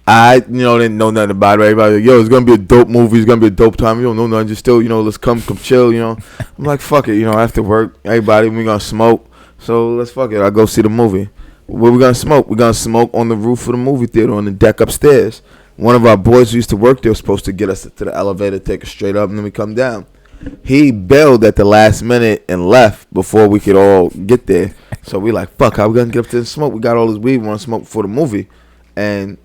I, didn't know nothing about it. Everybody like, yo, it's going to be a dope movie. It's going to be a dope time. You don't know nothing. Just still, let's come chill, I'm like, fuck it, after work, everybody, we going to smoke. So let's fuck it. I'll go see the movie. Where we going to smoke? We're going to smoke on the roof of the movie theater on the deck upstairs. One of our boys who used to work there was supposed to get us to the elevator, take us straight up, and then we come down. He bailed at the last minute and left before we could all get there. So we like, fuck, how we going to get up there and smoke? We got all this weed. We want to smoke before the movie. And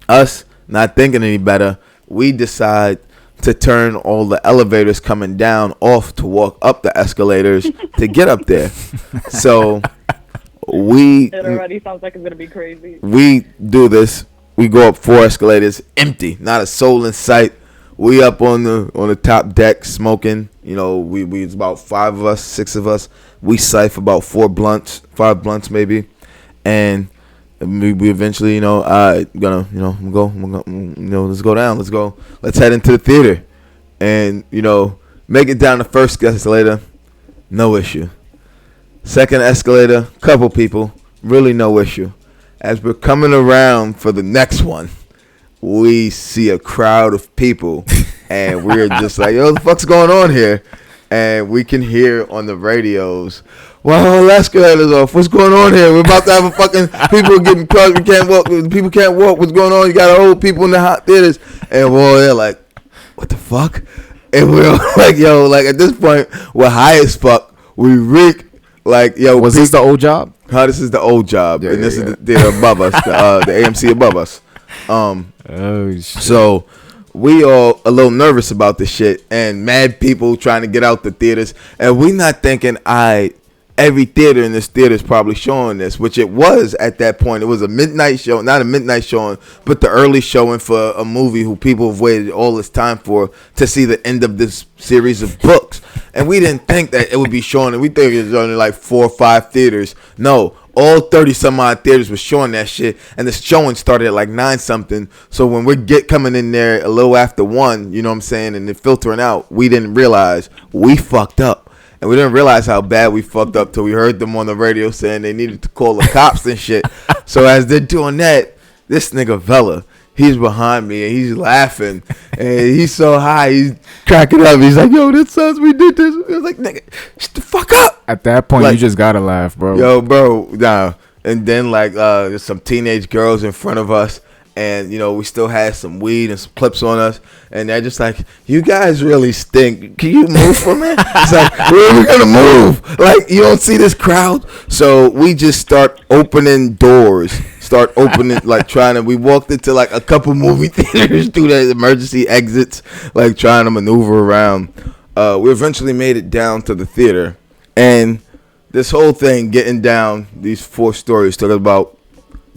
us not thinking any better, we decide to turn all the elevators coming down off to walk up the escalators to get up there. So It already sounds like it's gonna be crazy. we do this. We go up 4 escalators, empty, not a soul in sight. We up on the top deck smoking. We it's about 5 of us, 6 of us. We siphon about 5 blunts maybe, and we eventually, let's go down. Let's head into the theater, and make it down the first escalator, no issue. Second escalator, couple people, really no issue. As we're coming around for the next one, we see a crowd of people, and we're just like, yo, what the fuck's going on here? And we can hear on the radios, well, the escalator's off. What's going on here? We're about to have a fucking people getting crushed. We can't walk. People can't walk. What's going on? You got to hold people in the hot theaters. And we're all there like, what the fuck? And we're all like, yo, like at this point, we're high as fuck. We reek. Like, yo. Was this the old job? This is the old job. Yeah, and this yeah. is the theater above us, the AMC above us. Oh, shit. So we all a little nervous about this shit, and mad people trying to get out the theaters, and we not thinking every theater in this theater is probably showing this, which it was at that point. It was a midnight show, not a midnight showing, but the early showing for a movie who people have waited all this time for to see the end of this series of books. And we didn't think that it would be showing it. We think it was only like 4 or 5 theaters. No, all 30 some odd theaters was showing that shit. And the showing started at like 9 something. So when we coming in there a little after 1, you know what I'm saying, and then filtering out, we didn't realize we fucked up. And we didn't realize how bad we fucked up till we heard them on the radio saying they needed to call the cops and shit. So as they're doing that, this nigga Vela, he's behind me and he's laughing. And he's so high, he's cracking up. He's like, yo, this sucks, we did this. I was like, nigga, shut the fuck up. At that point, like, you just gotta laugh, bro. Yo, bro, nah. And then, like, there's some teenage girls in front of us. And, you know, we still had some weed and some clips on us. And they're just like, you guys really stink. Can you move from it? It's like, where are we going to move? Like, you don't see this crowd? So we just start opening doors. We walked into, like, a couple movie theaters through the emergency exits, like, trying to maneuver around. We eventually made it down to the theater. And this whole thing, getting down these 4 stories, took about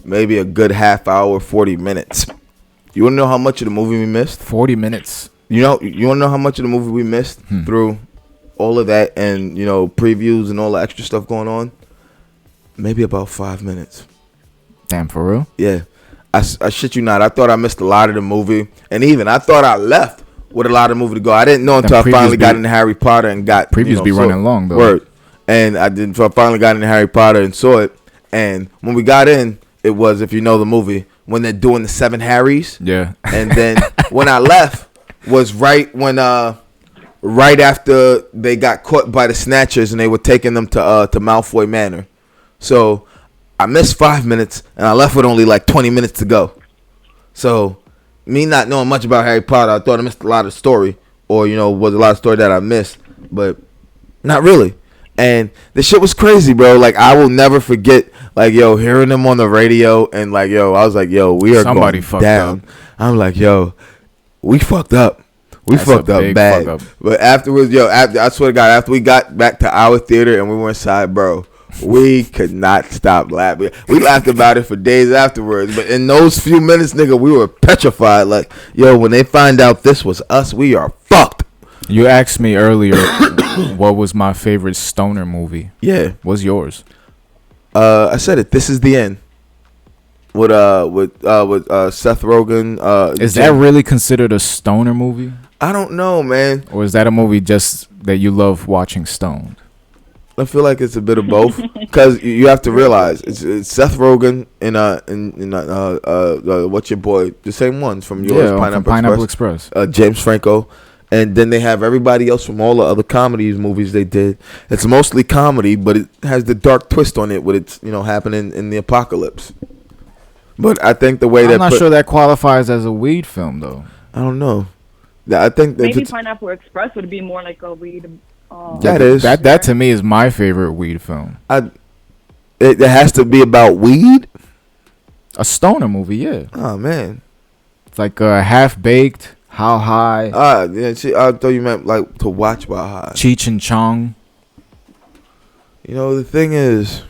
maybe a good half hour, 40 minutes. You want to know how much of the movie we missed? 40 minutes. You want to know how much of the movie we missed through all of that and, you know, previews and all the extra stuff going on? Maybe about 5 minutes. Damn, for real? Yeah. I shit you not. I thought I missed a lot of the movie. And even I thought I left with a lot of the movie to go. I didn't know until I finally got into Harry Potter and got... Previews be running long, though. Word. And I finally got into Harry Potter and saw it. And when we got in... It was, if you know the movie, when they're doing the 7 Harrys. Yeah. And then when I left was right after they got caught by the Snatchers and they were taking them to Malfoy Manor. So I missed 5 minutes and I left with only like 20 minutes to go. So me not knowing much about Harry Potter, I thought I missed a lot of story, or, you know, was a lot of story that I missed, but not really. And the shit was crazy, bro. Like, I will never forget, like, yo, hearing them on the radio and, like, yo, I was like, yo, we are Somebody going fucked down. up. I'm like, yo, we fucked up. That's fucked a up big bad. fuck up. But afterwards, I swear to God, after we got back to our theater and we were inside, bro, we could not stop laughing. We laughed about it for days afterwards. But in those few minutes, nigga, we were petrified. Like, yo, when they find out this was us, we are fucked. You asked me earlier what was my favorite stoner movie. Yeah. What's yours? I said it. This is the end. With Seth Rogen. Is that really considered a stoner movie? I don't know, man. Or is that a movie just that you love watching stoned? I feel like it's a bit of both, because you have to realize it's Seth Rogen and what's your boy, the same ones from yours, Pineapple Express. James Franco. And then they have everybody else from all the other comedies movies they did. It's mostly comedy, but it has the dark twist on it with it's, you know, happening in the apocalypse. But I think the way I'm not sure that qualifies as a weed film, though. I don't know. I think that maybe Pineapple Express would be more like a weed. That to me is my favorite weed film. It has to be about weed. A stoner movie, yeah. Oh man, it's like Half Baked. How High? Yeah. I thought you meant like to watch while high. Cheech and Chong. You know, the thing is,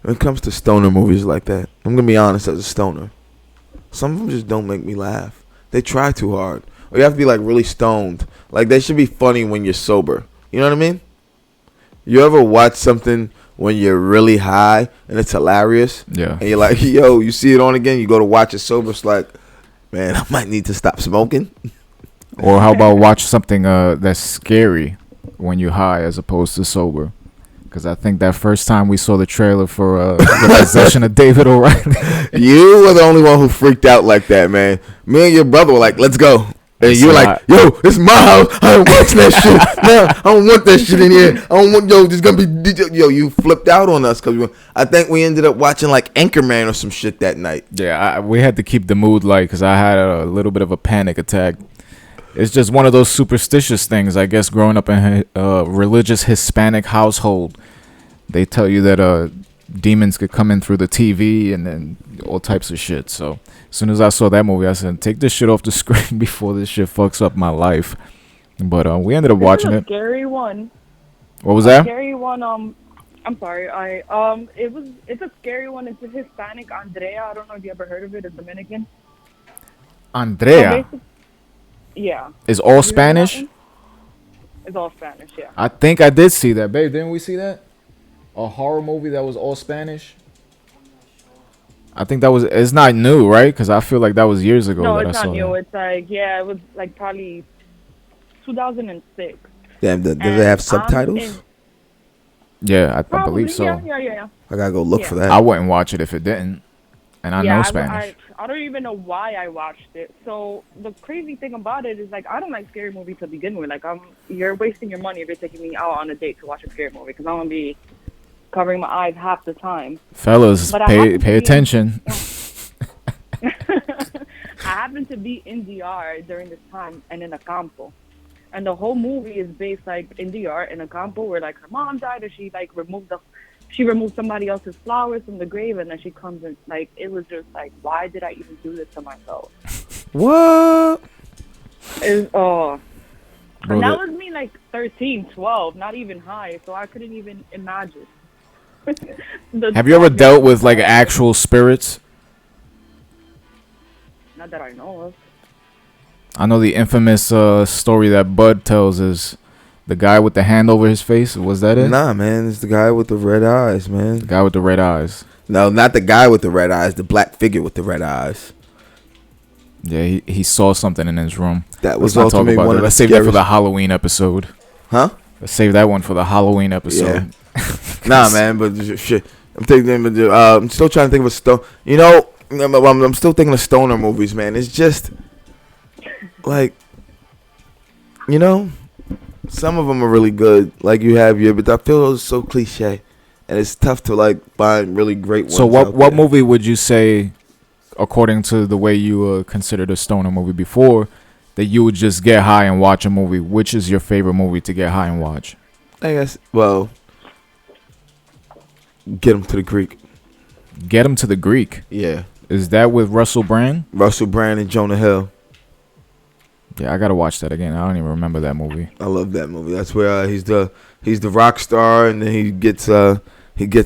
when it comes to stoner movies like that, I'm gonna be honest, as a stoner, some of them just don't make me laugh. They try too hard, or you have to be like really stoned. Like, they should be funny when you're sober. You know what I mean? You ever watch something when you're really high and it's hilarious? Yeah. And you're like, yo, you see it on again. You go to watch it sober. It's like, man, I might need to stop smoking. Or how about watch something that's scary when you're high as opposed to sober? Because I think that first time we saw the trailer for the possession of David O'Reilly. You were the only one who freaked out like that, man. Me and your brother were like, let's go. And you're like, yo, it's my house. I ain't watching that shit. No, I don't want that shit in here. I don't want, yo, there's going to be, yo, you flipped out on us. Because I think we ended up watching like Anchorman or some shit that night. Yeah, we had to keep the mood light because I had a little bit of a panic attack. It's just one of those superstitious things, I guess, growing up in a religious Hispanic household. They tell you that demons could come in through the TV and then all types of shit. So as soon as I saw that movie, I said, take this shit off the screen before this shit fucks up my life. But we ended up watching it. Scary one. What was that? Scary one. I'm sorry. It's a scary one. It's a Hispanic, Andrea. I don't know if you ever heard of it. It's Dominican. Andrea. Yeah. Is all Spanish? It's all Spanish, yeah. I think I did see that, babe. Didn't we see that? A horror movie that was all Spanish. I think that was. It's not new, right? Because I feel like that was years ago No, that it's I not saw new. that. It's like, yeah, it was like probably 2006. Damn, does it And have I'm subtitles? in- Yeah, I Probably, believe so. yeah. I gotta go look for that. I wouldn't watch it if it didn't, and I Yeah, know Spanish. I don't even know why I watched it. So the crazy thing about it is like I don't like scary movies to begin with. Like you're wasting your money if you're taking me out on a date to watch a scary movie because I'm gonna be covering my eyes half the time. Fellas, But I pay happen to be- attention. I happened to be in DR during this time and in a campo. And the whole movie is based like in DR in a campo where like her mom died and she like removed somebody else's flowers from the grave and then she comes and like it was just like why did I even do this to myself? What? Bro, And that that- was me like 13, 12, not even high, so I couldn't even imagine. have you ever dealt with like actual spirits? Not that I know of. I know the infamous story that Bud tells is the guy with the hand over his face. Was that it? Nah, man, it's the guy with the red eyes, man. The guy with the red eyes. No, not the guy with the red eyes. The black figure with the red eyes. Yeah, he saw something in his room. That Let's was not talk ultimately about one that. of the Let's save that for scariest- the Halloween episode. Huh? Let's save that one for the Halloween episode. Nah, man, but shit. I'm thinking. I'm still trying to think of a stone. You know, I'm still thinking of stoner movies, man. It's just like, you know, some of them are really good. Like you have your, but I feel it's so cliche, and it's tough to like find really great ones. So what out what there. movie would you say, according to the way you considered a stoner movie before, that you would just get high and watch a movie? Which is your favorite movie to get high and watch? I guess. Well, Get Him to the Greek. Get Him to the Greek. Yeah, Is that with Russell Brand? Russell Brand and Jonah Hill. Yeah, I gotta watch that again. I don't even remember that movie. I love that movie. That's where he's the rock star, and then he gets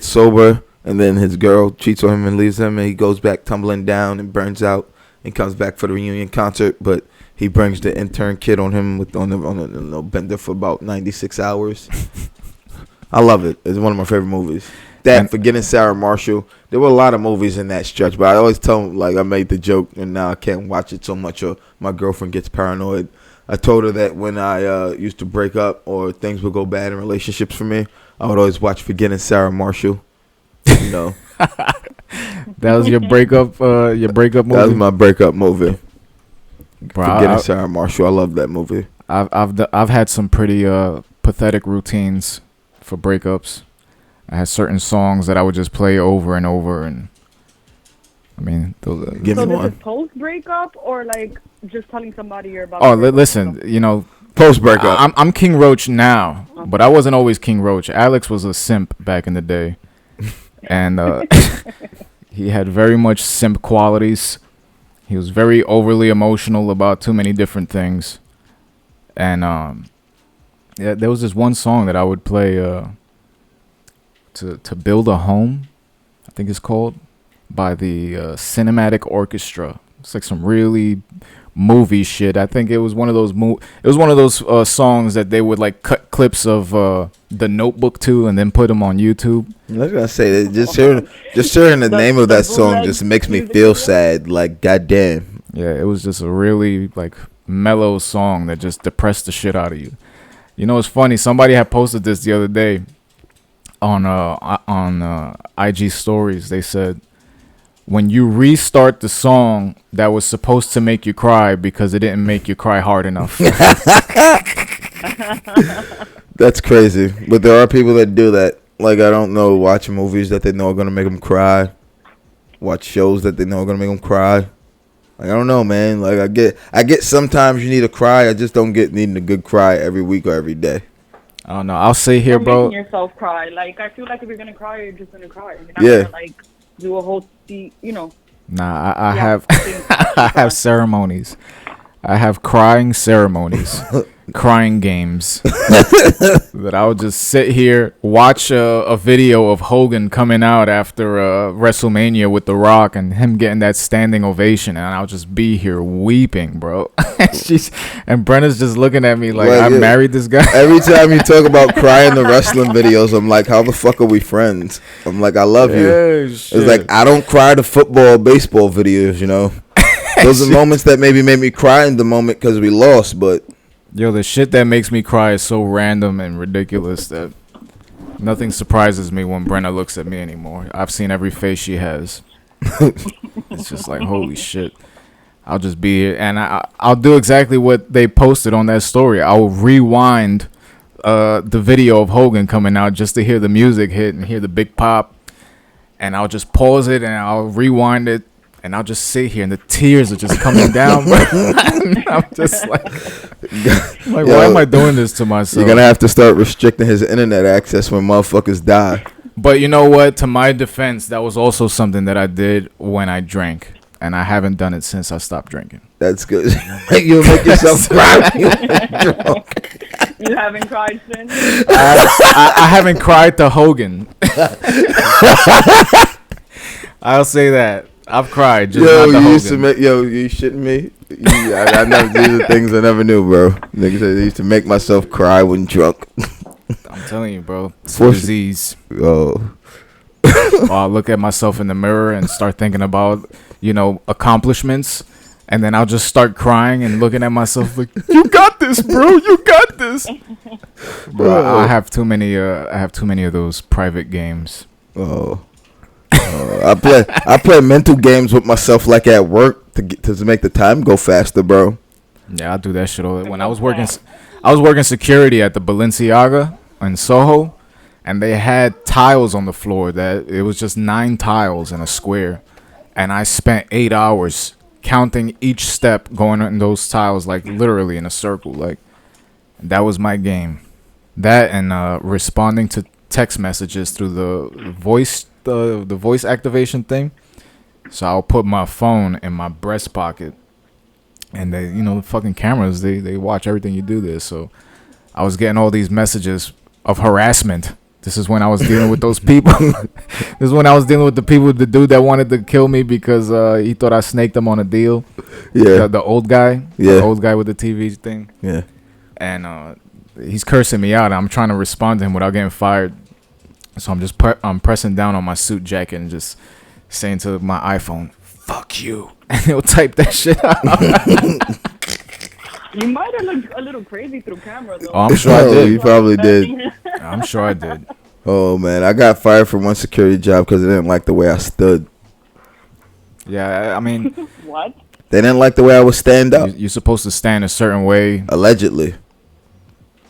sober, and then his girl cheats on him and leaves him, and he goes back tumbling down and burns out, and comes back for the reunion concert. But he brings the intern kid on him on a bender for about 96 hours. I love it. It's one of my favorite movies. That And- Forgetting Sarah Marshall. There were a lot of movies in that stretch, but I always tell him, like, I made the joke, and now I can't watch it so much, or my girlfriend gets paranoid. I told her that when I used to break up or things would go bad in relationships for me, I would always watch Forgetting Sarah Marshall. You know, That was your breakup. Your breakup movie. that was my breakup movie. Bro, Forgetting Sarah Marshall. I love that movie. I've had some pretty pathetic routines for breakups. I had certain songs that I would just play over and over, and I mean, those. Give So me this one. is post breakup or like just telling somebody you're about Oh, to break up listen, with you know, Post breakup. I'm King Roach now, but I wasn't always King Roach. Alex was a simp back in the day, and he had very much simp qualities. He was very overly emotional about too many different things, and yeah, there was this one song that I would play to build a home, I think it's called, by the Cinematic Orchestra. It's like some really movie shit. I think it was one of those songs that they would like cut clips of The Notebook to and then put them on YouTube. I was gonna say that just hearing the name of that song bootleg just makes me music feel video? sad. Like, goddamn. Yeah, it was just a really like mellow song that just depressed the shit out of you. You know, it's funny. Somebody had posted this the other day on IG stories. They said, when you restart the song that was supposed to make you cry because it didn't make you cry hard enough. That's crazy. But there are people that do that. Like, I don't know, watch movies that they know are gonna make them cry. Watch shows that they know are gonna make them cry. Like, I don't know, man. Like, I get sometimes you need a cry. I just don't get needing a good cry every week or every day. I don't know. I'll say here, Or bro. making yourself cry. Like I feel like if you're gonna cry, you're just gonna cry. You're not Yeah. gonna like do a whole, you know. Nah, I Yeah, have I think I have ceremonies. I have crying ceremonies. crying games. That I would just sit here, watch a video of Hogan coming out after WrestleMania with The Rock and him getting that standing ovation, and I'll just be here weeping, bro. And Brenna's just looking at me like, I married this guy. Every time you talk about crying the wrestling videos, I'm like, how the fuck are we friends? I'm like, I love you. It's like, I don't cry to football, baseball videos, you know? Those are moments that maybe made me cry in the moment because we lost, but... Yo, the shit that makes me cry is so random and ridiculous that nothing surprises me when Brenna looks at me anymore. I've seen every face she has. It's just like, holy shit. I'll just be here, and I'll do exactly what they posted on that story. I'll rewind the video of Hogan coming out just to hear the music hit and hear the big pop, and I'll just pause it and I'll rewind it. And I'll just sit here, and the tears are just coming down. I'm just like, why am I doing this to myself? You're going to have to start restricting his internet access when motherfuckers die. But you know what? To my defense, that was also something that I did when I drank. And I haven't done it since I stopped drinking. That's good. You'll make yourself cry when you're drunk. You haven't cried since? I haven't cried to Hogan. I'll say that. I've cried. Just not to you used to make, you shitting me? I never, these are things I never knew, bro. Niggas said they used to make myself cry when drunk. I'm telling you, bro. It's a disease. Oh. I'll look at myself in the mirror and start thinking about, accomplishments. And then I'll just start crying and looking at myself like, you got this, bro. You got this. Bro, I have too many of those private games. Oh. I play mental games with myself like at work to make the time go faster, bro. Yeah, I do that shit all. When I was working security at the Balenciaga in Soho, and they had tiles on the floor that it was just 9 tiles in a square, and I spent 8 hours counting each step going in those tiles, like literally in a circle. Like, that was my game. That and responding to text messages through the voice. The voice activation thing. So I'll put my phone in my breast pocket, and they, the fucking cameras, they watch everything you do there. So I was getting all these messages of harassment. This is when I was dealing with those people. This is when I was dealing with the dude that wanted to kill me because he thought I snaked him on a deal. Yeah. The old guy. Yeah. The old guy with the TV thing. Yeah. And he's cursing me out. I'm trying to respond to him without getting fired. So I'm just I'm pressing down on my suit jacket and just saying to my iPhone, "Fuck you," and he'll type that shit out. You might have looked a little crazy through camera, though. Oh, I'm sure I did. You probably did. I'm sure I did. Oh man, I got fired from one security job because they didn't like the way I stood. Yeah, I mean, What? They didn't like the way I would stand up. you're supposed to stand a certain way. Allegedly.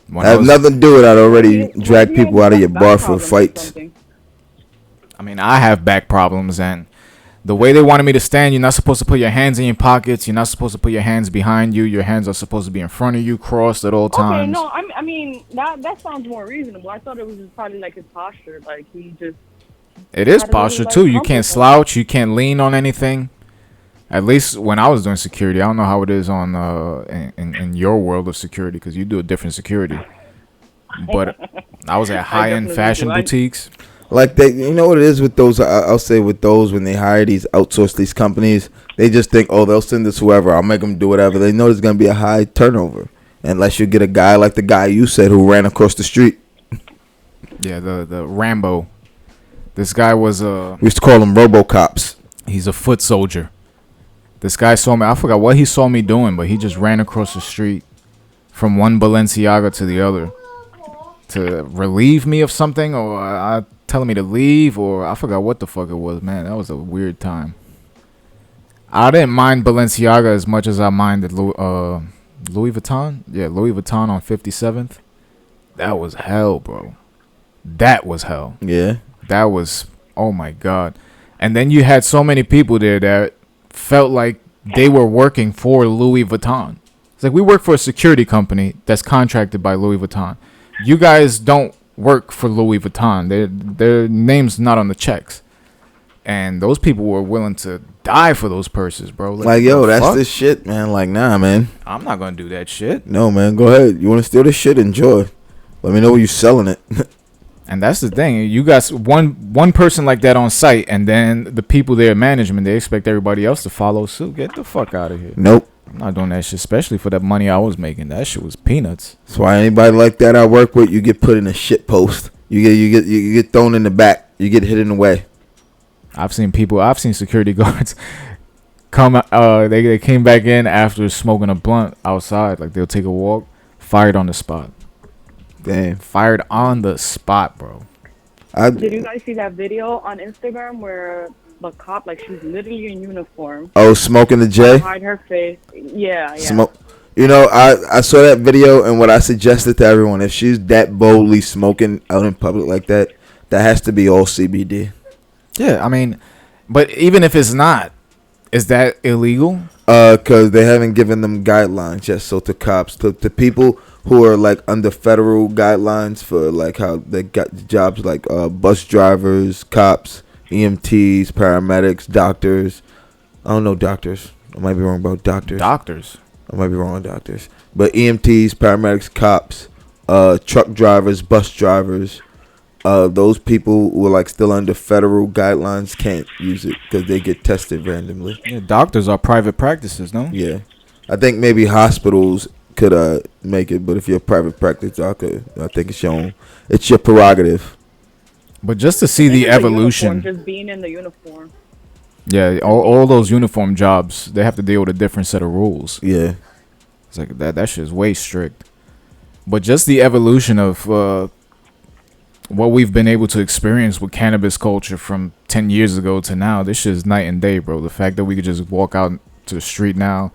When I have nothing to do with it. I'd already drag people out of your bar for fights. I mean, I have back problems, and the way they wanted me to stand, you're not supposed to put your hands in your pockets. You're not supposed to put your hands behind you. Your hands are supposed to be in front of you, crossed at all times. Okay, no, I mean, that sounds more reasonable. I thought it was just probably like his posture. Like, he just... It is How do posture they, like, too. You comfort can't them? slouch. You can't lean on anything. At least when I was doing security, I don't know how it is on in your world of security because you do a different security. But I was at high-end definitely fashion do. boutiques. Like they, you know what it is with those? I'll say with those when they hire these outsource these companies, they just think, oh, they'll send this whoever. I'll make them do whatever. They know there's gonna be a high turnover unless you get a guy like the guy you said who ran across the street. Yeah, the Rambo. This guy was We used to call them RoboCops. he's a foot soldier. This guy saw me. I forgot what he saw me doing, but he just ran across the street from one Balenciaga to the other to relieve me of something, or telling me to leave, or I forgot what the fuck it was. Man, that was a weird time. I didn't mind Balenciaga as much as I minded Louis Vuitton. Yeah, Louis Vuitton on 57th. That was hell, bro. That was hell. Yeah. That was, oh my God. And then you had so many people there that felt like they were working for Louis Vuitton. It's like, we work for a security company that's contracted by Louis Vuitton. You guys don't work for Louis Vuitton. Their name's not on the checks. And those people were willing to die for those purses, bro. Like, yo, the that's fuck? the shit, man. Like, nah, man. I'm not gonna do that shit. No, man. Go ahead. You want to steal this shit? Enjoy. Let me know where you selling it. And that's the thing. You got one person like that on site, and then the people there, management, they expect everybody else to follow suit. Get the fuck out of here. Nope. I'm not doing that shit, especially for that money I was making. That shit was peanuts. That's why anybody like that I work with, you get put in a shit post. You get thrown in the back. You get hit in the way. I've seen security guards come. They came back in after smoking a blunt outside. Like, they'll take a walk, fired on the spot. Damn. Fired on the spot, bro. Did you guys see that video on Instagram where the cop, like, she's literally in uniform, Smoking the J? hide her face? Yeah. Smoke. You know, I saw that video, and what I suggested to everyone, if she's that boldly smoking out in public like that, that has to be all CBD. Yeah, I mean, but even if it's not, is that illegal? Because they haven't given them guidelines yet. So to cops, to people who are like under federal guidelines for like how they got jobs like bus drivers, cops, EMTs, paramedics, doctors. I don't know doctors. I might be wrong about doctors. I might be wrong on doctors. But EMTs, paramedics, cops, truck drivers, bus drivers, those people who are like still under federal guidelines can't use it because they get tested randomly. Yeah, doctors are private practices, no? Yeah. I think maybe hospitals could make it, but if you're a private practice doctor, I think it's your prerogative. But just to see the evolution, Just being in the uniform. yeah, all those uniform jobs, they have to deal with a different set of rules. Yeah. It's like that shit is way strict. But just the evolution of what we've been able to experience with cannabis culture from 10 years ago to now, this shit is night and day, bro. The fact that we could just walk out to the street now,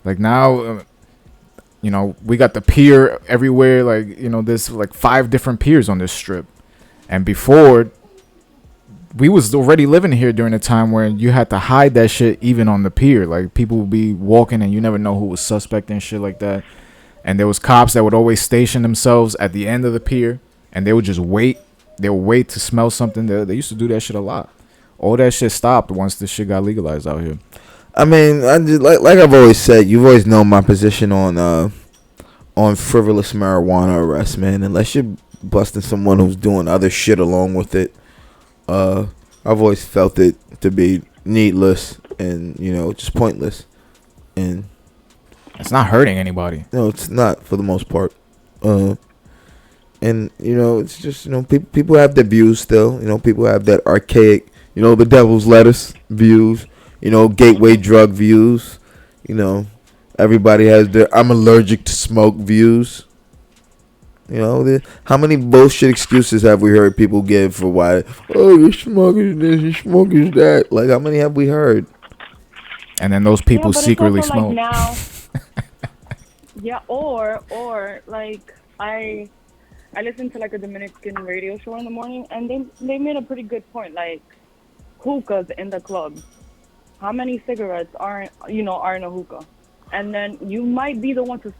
like now, you know, we got the pier everywhere. Like, you know, there's like 5 different piers on this strip. And before, we was already living here during a time where you had to hide that shit even on the pier. Like, people would be walking and you never know who was suspect and shit like that. And there was cops that would always station themselves at the end of the pier, and they would just wait. They would wait to smell something. They used to do that shit a lot. All that shit stopped once this shit got legalized out here. I mean, I just, like I've always said, you've always known my position on frivolous marijuana arrests, man. Unless you're busting someone who's doing other shit along with it, I've always felt it to be needless and, you know, just pointless. And it's not hurting anybody. No, it's not for the most part. And, you know, it's just, you know, people have their views still. You know, people have that archaic, you know, the devil's lettuce views, you know, gateway drug views. You know, everybody has their I'm allergic to smoke views. You know, how many bullshit excuses have we heard people give for why, oh, you smoking this, you smoking that? Like, how many have we heard? And then those people secretly smoke. Like now, yeah, or like I listened to like a Dominican radio show in the morning, and they made a pretty good point. Like, hookahs in the clubs, how many cigarettes are in a hookah? And then you might be the one to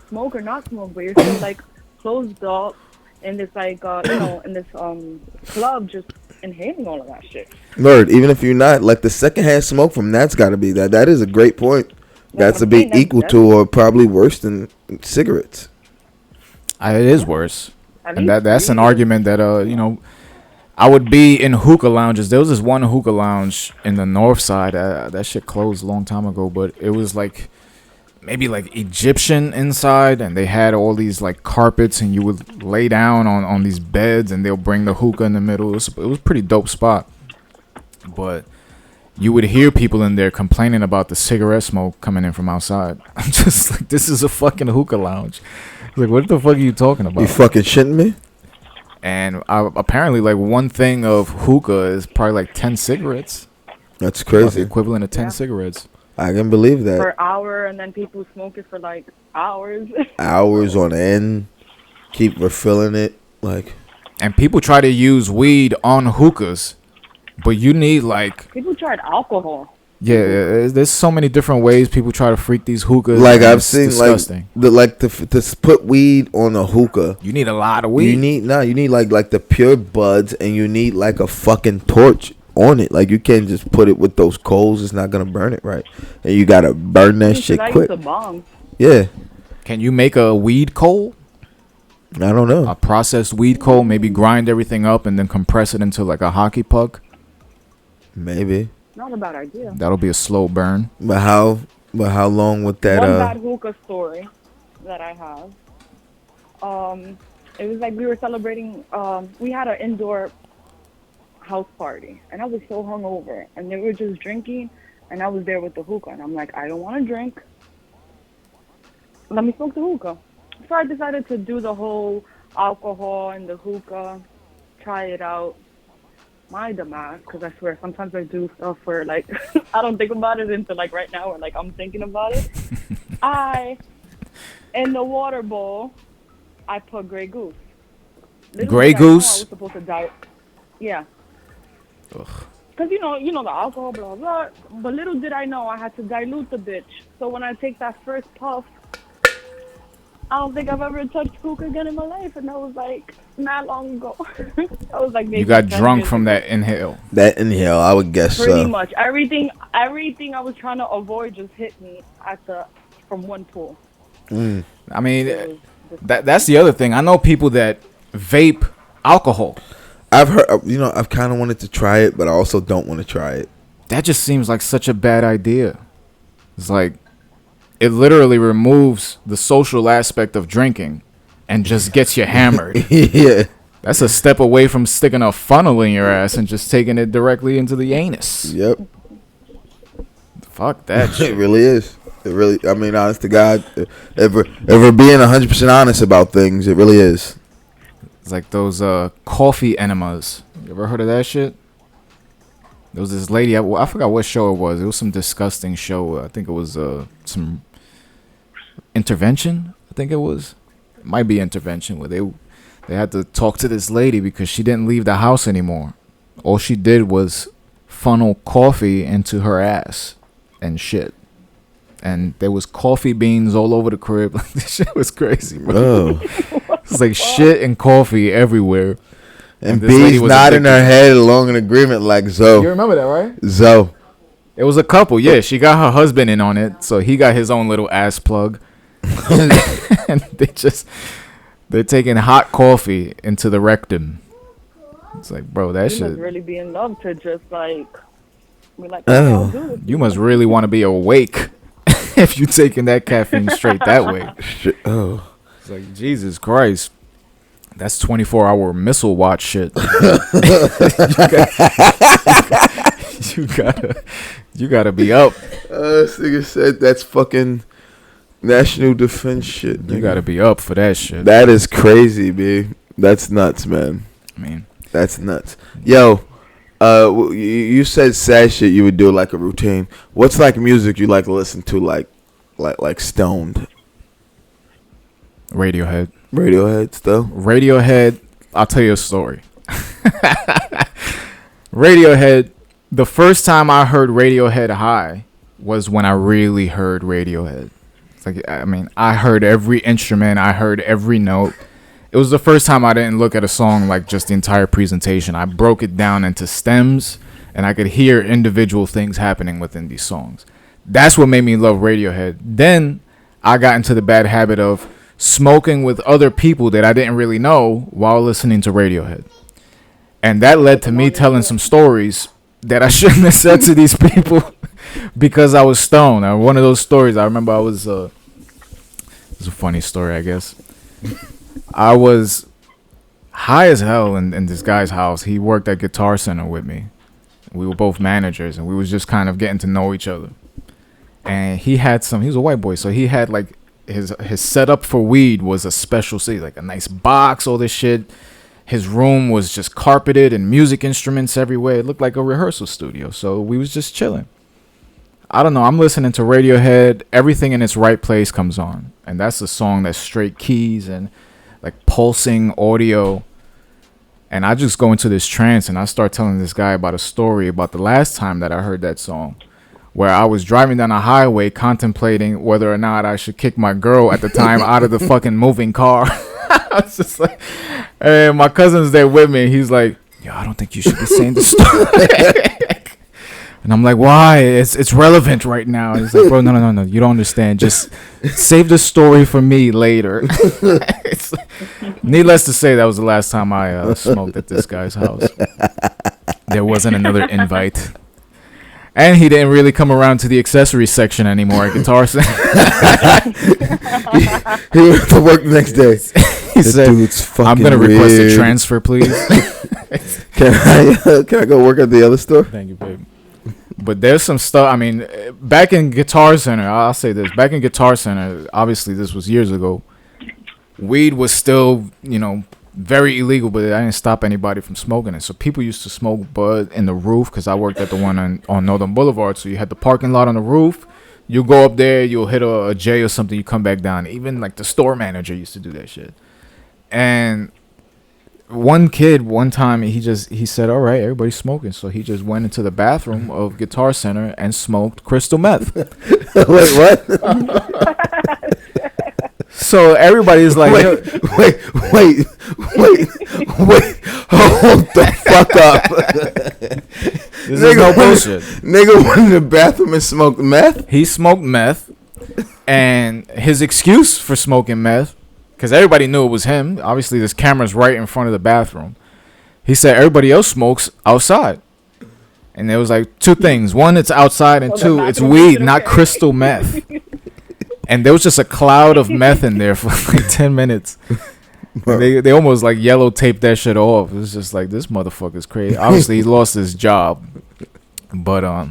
smoke or not smoke, but you're still like closed up in this like in this club, just inhaling all of that shit. Nerd, even if you're not, like, the secondhand smoke from that's got to be that is a great point. That's to be equal to or probably worse than cigarettes. It is worse. And that's an argument that you know, I would be in hookah lounges. There was this one hookah lounge in the north side. That shit closed a long time ago, but it was like maybe like Egyptian inside, and they had all these like carpets, and you would lay down on these beds, and they'll bring the hookah in the middle. It was a pretty dope spot. But you would hear people in there complaining about the cigarette smoke coming in from outside. I'm just like, this is a fucking hookah lounge. Like, what the fuck are you talking about? You fucking shitting me? And apparently, like, one thing of hookah is probably like 10 cigarettes. That's crazy. That's the equivalent of 10 cigarettes. I can believe that. Per hour, and then people smoke it for like hours. Hours on end. Keep refilling it. Like. And people try to use weed on hookahs, but you need like. People tried alcohol. Yeah, there's so many different ways people try to freak these hookahs. Like, I've seen disgusting. like to put weed on a hookah. You need a lot of weed. You need like the pure buds, and you need like a fucking torch on it. Like you can't just put it with those coals. It's not gonna burn it right, and you gotta burn that shit I quick. used to bomb. Yeah, Can you make a weed coal? I don't know. A processed weed coal? Maybe grind everything up and then compress it into like a hockey puck? Maybe, Not a bad idea. That'll be a slow burn. but how long would that? One bad hookah story that I have. It was like we were celebrating. We had an indoor house party, and I was so hungover, and they were just drinking, and I was there with the hookah, and I'm like, I don't want to drink. Let me smoke the hookah. So I decided to do the whole alcohol and the hookah, try it out. My dumbass, because I swear sometimes I do stuff where like I don't think about it until like right now, or like I'm thinking about it. In the water bowl, I put Grey Goose. Little Grey did I know Goose? I was supposed to die. Yeah. Because you know the alcohol, blah blah. But little did I know I had to dilute the bitch. So when I take that first puff, I don't think I've ever touched hookah again in my life, and that was like not long ago. I was like maybe You got 10 drunk years from ago. that inhale. That inhale, I would guess Pretty so. much everything I was trying to avoid just hit me from one pool. I mean, It was that's the other thing. I know people that vape alcohol. I've heard, I've kind of wanted to try it, but I also don't want to try it. That just seems like such a bad idea. It's like it literally removes the social aspect of drinking and just gets you hammered. Yeah. That's a step away from sticking a funnel in your ass and just taking it directly into the anus. Yep. Fuck that It shit. really is. It really, I mean, honest to God, if we're being 100% honest about things, it really is. It's like those coffee enemas. You ever heard of that shit? There was this lady, I forgot what show it was. It was some disgusting show. I think it was some Intervention, I think it was. It might be Intervention, where they had to talk to this lady because she didn't leave the house anymore. All she did was funnel coffee into her ass and shit. And there was coffee beans all over the crib. Like, this shit was crazy, bro. Oh. It's like shit and coffee everywhere. And this lady B's was nodding her addicted. head along in agreement like You Zoe. remember that, right? Zoe. It was a couple, yeah. She got her husband in on it, so he got his own little ass plug. And they're taking hot coffee into the rectum. It's like, bro, that You shit. must really be in love to just like be like, Oh. I'll do this. You must really want to be awake if you're taking that caffeine straight that way. Shit. Oh. It's like, Jesus Christ. That's 24-hour missile watch shit. You gotta be up. This nigga said that's fucking national defense shit. You nigga. gotta be up for that shit. That is crazy, B. That's nuts, man. I mean, That's nuts. Yo, you said sad shit you would do like a routine. What's like music you like to listen to like stoned? Radiohead. Radiohead still? Radiohead, I'll tell you a story. Radiohead, the first time I heard Radiohead high was when I really heard Radiohead. It's like, I mean, I heard every instrument, I heard every note. It was the first time I didn't look at a song like just the entire presentation. I broke it down into stems, and I could hear individual things happening within these songs. That's what made me love Radiohead. Then I got into the bad habit of smoking with other people that I didn't really know while listening to Radiohead. And that led to me telling some stories that I shouldn't have said to these people because I was stoned. One of those stories, I remember I was, it's a funny story, I guess. I was high as hell in this guy's house. He worked at Guitar Center with me. We were both managers, and we was just kind of getting to know each other. And he was a white boy, so he had like, his setup for weed was a special seat, like a nice box, all this shit. His room was just carpeted and music instruments everywhere. It looked like a rehearsal studio. So we was just chilling. I don't know. I'm listening to Radiohead. Everything in its right place comes on. And that's a song that's straight keys and like pulsing audio. And I just go into this trance and I start telling this guy about a story about the last time that I heard that song, where I was driving down a highway contemplating whether or not I should kick my girl at the time out of the fucking moving car. I was just like, and my cousin's there with me. He's like, yo, I don't think you should be saying this story. And I'm like, why? It's relevant right now. And he's like, bro, no. You don't understand. Just save the story for me later. Needless to say, that was the last time I smoked at this guy's house. There wasn't another invite. And he didn't really come around to the accessory section anymore at Guitar Center. He went to work the next day. He said, dude's fucking I'm going to request a weird. transfer, please. Can I go work at the other store? Thank you, babe. But there's some stuff. I mean, back in Guitar Center, I'll say this. Back in Guitar Center, obviously this was years ago, weed was still, very illegal, but I didn't stop anybody from smoking it. So people used to smoke bud in the roof because I worked at the one on Northern Boulevard. So you had the parking lot on the roof. You go up there, you'll hit a J or something, you come back down. Even like the store manager used to do that shit. And one kid, one time, he said, all right, everybody's smoking. So he just went into the bathroom of Guitar Center and smoked crystal meth. Wait, what? So everybody's like, wait, hold the fuck up. this is no bullshit. Nigga went in the bathroom and smoked meth? He smoked meth, and his excuse for smoking meth, because everybody knew it was him. Obviously, there's cameras right in front of the bathroom. He said everybody else smokes outside. And there was like two things. One, it's outside, and two, it's weed, not crystal meth. And there was just a cloud of meth in there for like 10 minutes. They almost like yellow taped that shit off. It was just like, this motherfucker's crazy. Obviously, he lost his job. But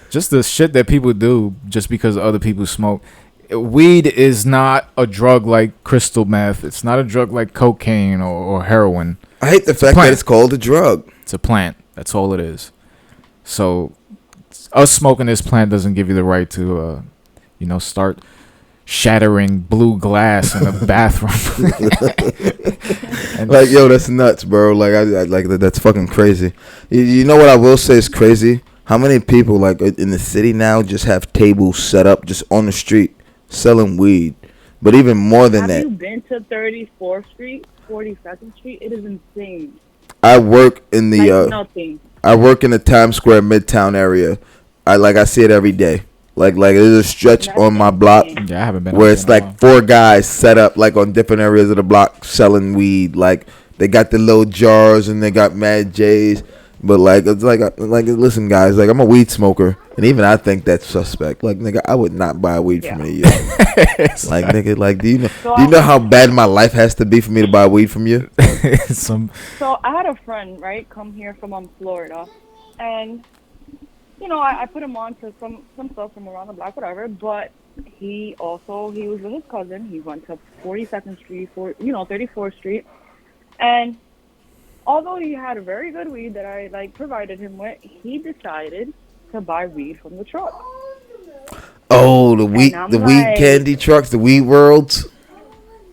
just the shit that people do just because other people smoke. Weed is not a drug like crystal meth. It's not a drug like cocaine or heroin. I hate the fact that it's called a drug. It's a plant. That's all it is. So us smoking this plant doesn't give you the right to, start shattering blue glass in the bathroom. Like, yo, that's nuts, bro. Like, I like that. That's fucking crazy. You know what I will say is crazy? How many people, like, in the city now just have tables set up just on the street selling weed? But even more than that. Have you been to 34th Street, 42nd Street? It is insane. I work in the nothing. I work in the Times Square Midtown area. I see it every day. Like there's a stretch on my block Yeah, I haven't been where it's like 4 guys set up like on different areas of the block selling weed. Like they got the little jars and they got Mad J's. But like it's like listen, guys, like I'm a weed smoker, and even I think that's suspect. Like, nigga, I would not buy weed from you. Like, nigga, like do you know how bad my life has to be for me to buy weed from you? So I had a friend, right, come here from Florida, and I put him on to some stuff from around the block, whatever. But he was with his cousin. He went to 42nd Street, 34th Street, and although he had a very good weed that I provided him with, he decided to buy weed from the truck. Oh, the weed candy trucks, the weed worlds.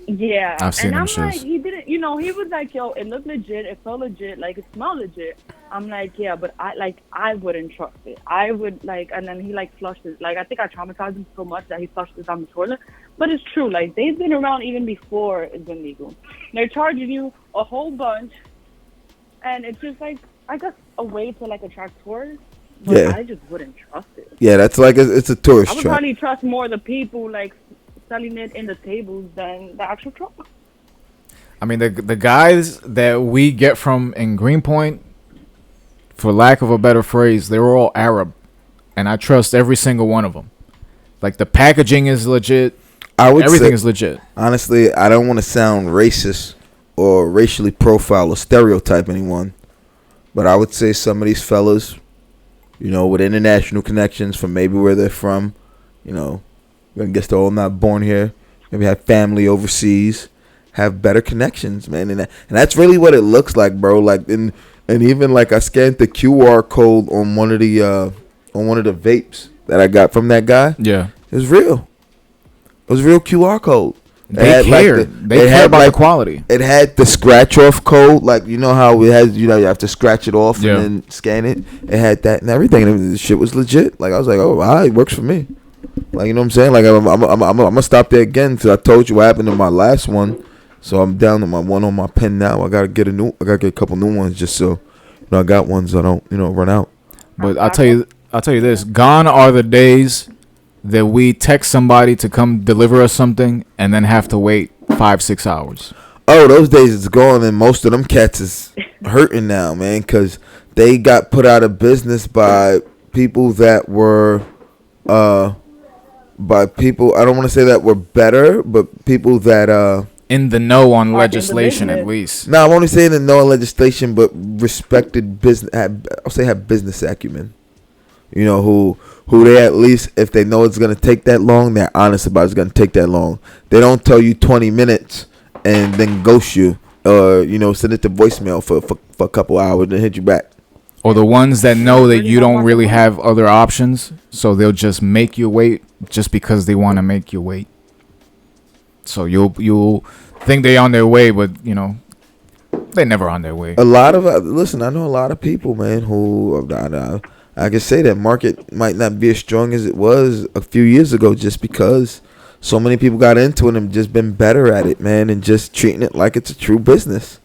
Yeah, I've seen them like, shoes. he didn't, he was like, yo, it looked legit, it felt legit, like it smelled legit. I'm like, yeah, but I wouldn't trust it. I would and then he flushed it. Like, I think I traumatized him so much that he flushed it down the toilet. But it's true, like they've been around even before it's been legal. They're charging you a whole bunch, and it's just like, I guess, a way to attract tourists. But Yeah. I just wouldn't trust it. Yeah, that's like it's a tourist I would trap. probably trust more the people selling it in the tables than the actual truck. I mean, the guys that we get from in Greenpoint, for lack of a better phrase, they were all Arab, and I trust every single one of them. Like, the packaging is legit. Everything is legit. Honestly, I don't want to sound racist or racially profile or stereotype anyone, but I would say some of these fellas, with international connections from maybe where they're from, I guess they're all not born here, maybe have family overseas, have better connections, man, and that's really what it looks like, bro. Like, and even I scanned the QR code on one of the vapes that I got from that guy. Yeah, it was real. It was a real QR code. They cared. They care about the quality. It had the scratch off code, how it has. You have to scratch it off Yeah. and then scan it. It had that and everything. And the shit was legit. Like, I was like, oh, all right, it works for me. Like, you know what I'm saying? Like, I'm gonna stop there again because I told you what happened to my last one. So I'm down to my one on my pen now. I gotta get a couple new ones just so I got ones that don't, run out. But I'll tell you this: gone are the days that we text somebody to come deliver us something and then have to wait 5-6 hours. Oh, those days is gone, and most of them cats is hurting now, man, because they got put out of business by people that were, by people, I don't want to say that were better, but people that, In the know on Are in the legislation, at business. least. no, I'm only saying the no legislation, but respected business, I'll say have business acumen. Who they at least, if they know it's going to take that long, they're honest about it's going to take that long. They don't tell you 20 minutes and then ghost you or, send it to voicemail for a couple hours and hit you back. Or the ones that know that Really you don't don't want really to wait. have other options, so they'll just make you wait just because they want to make you wait. So you'll think they're on their way, but they're never on their way. A lot of listen, I know a lot of people, man, who I can say that market might not be as strong as it was a few years ago, just because so many people got into it and just been better at it, man, and just treating it like it's a true business.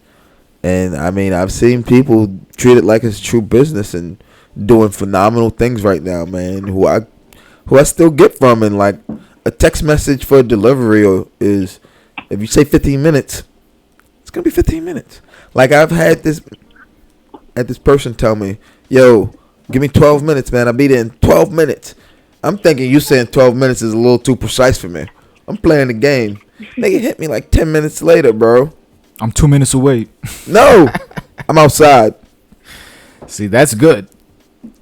And I mean, I've seen people treat it like it's true business and doing phenomenal things right now, man. Who I still get from, and like a text message for a delivery is, if you say 15 minutes, it's gonna be 15 minutes. Like I've had this person tell me, "Yo, give me 12 minutes, man. I'll be there in 12 minutes." I'm thinking you saying 12 minutes is a little too precise for me. I'm playing the game. They hit me like 10 minutes later, bro. I'm 2 minutes away. No, I'm outside. See, that's good.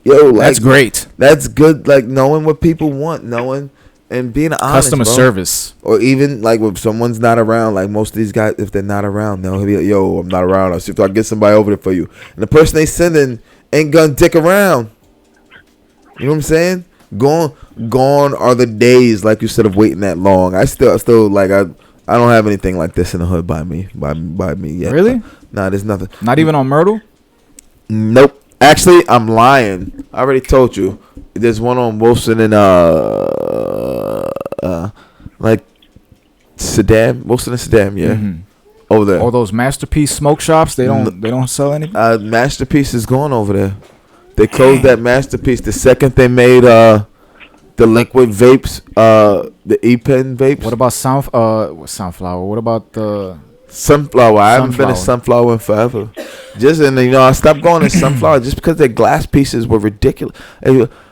Yo, like, That's great. That's good. Like knowing what people want, knowing and being honest. Customer bro. service. Or even like if someone's not around, like most of these guys, if they're not around, they'll be like, "Yo, I'm not around. I'll see if I can get somebody over there for you." And the person they sending ain't gonna dick around. You know what I'm saying? Gone are the days, like you said, of waiting that long. I still like I don't have anything like this in the hood by me yet. Really? Nah, there's nothing. Not even on Myrtle? Nope. Actually, I'm lying. I already told you. There's one on Wilson and like Saddam, Wilson and Saddam, yeah, Mhm. over there. All those Masterpiece smoke shops, they don't sell anything? Masterpiece is going over there. They closed that Masterpiece the second they made the liquid vapes, the E-Pen vapes. What about Sunflower? What about the Sunflower? I haven't been to Sunflower. Sunflower in forever. Just and I stopped going to Sunflower just because their glass pieces were ridiculous.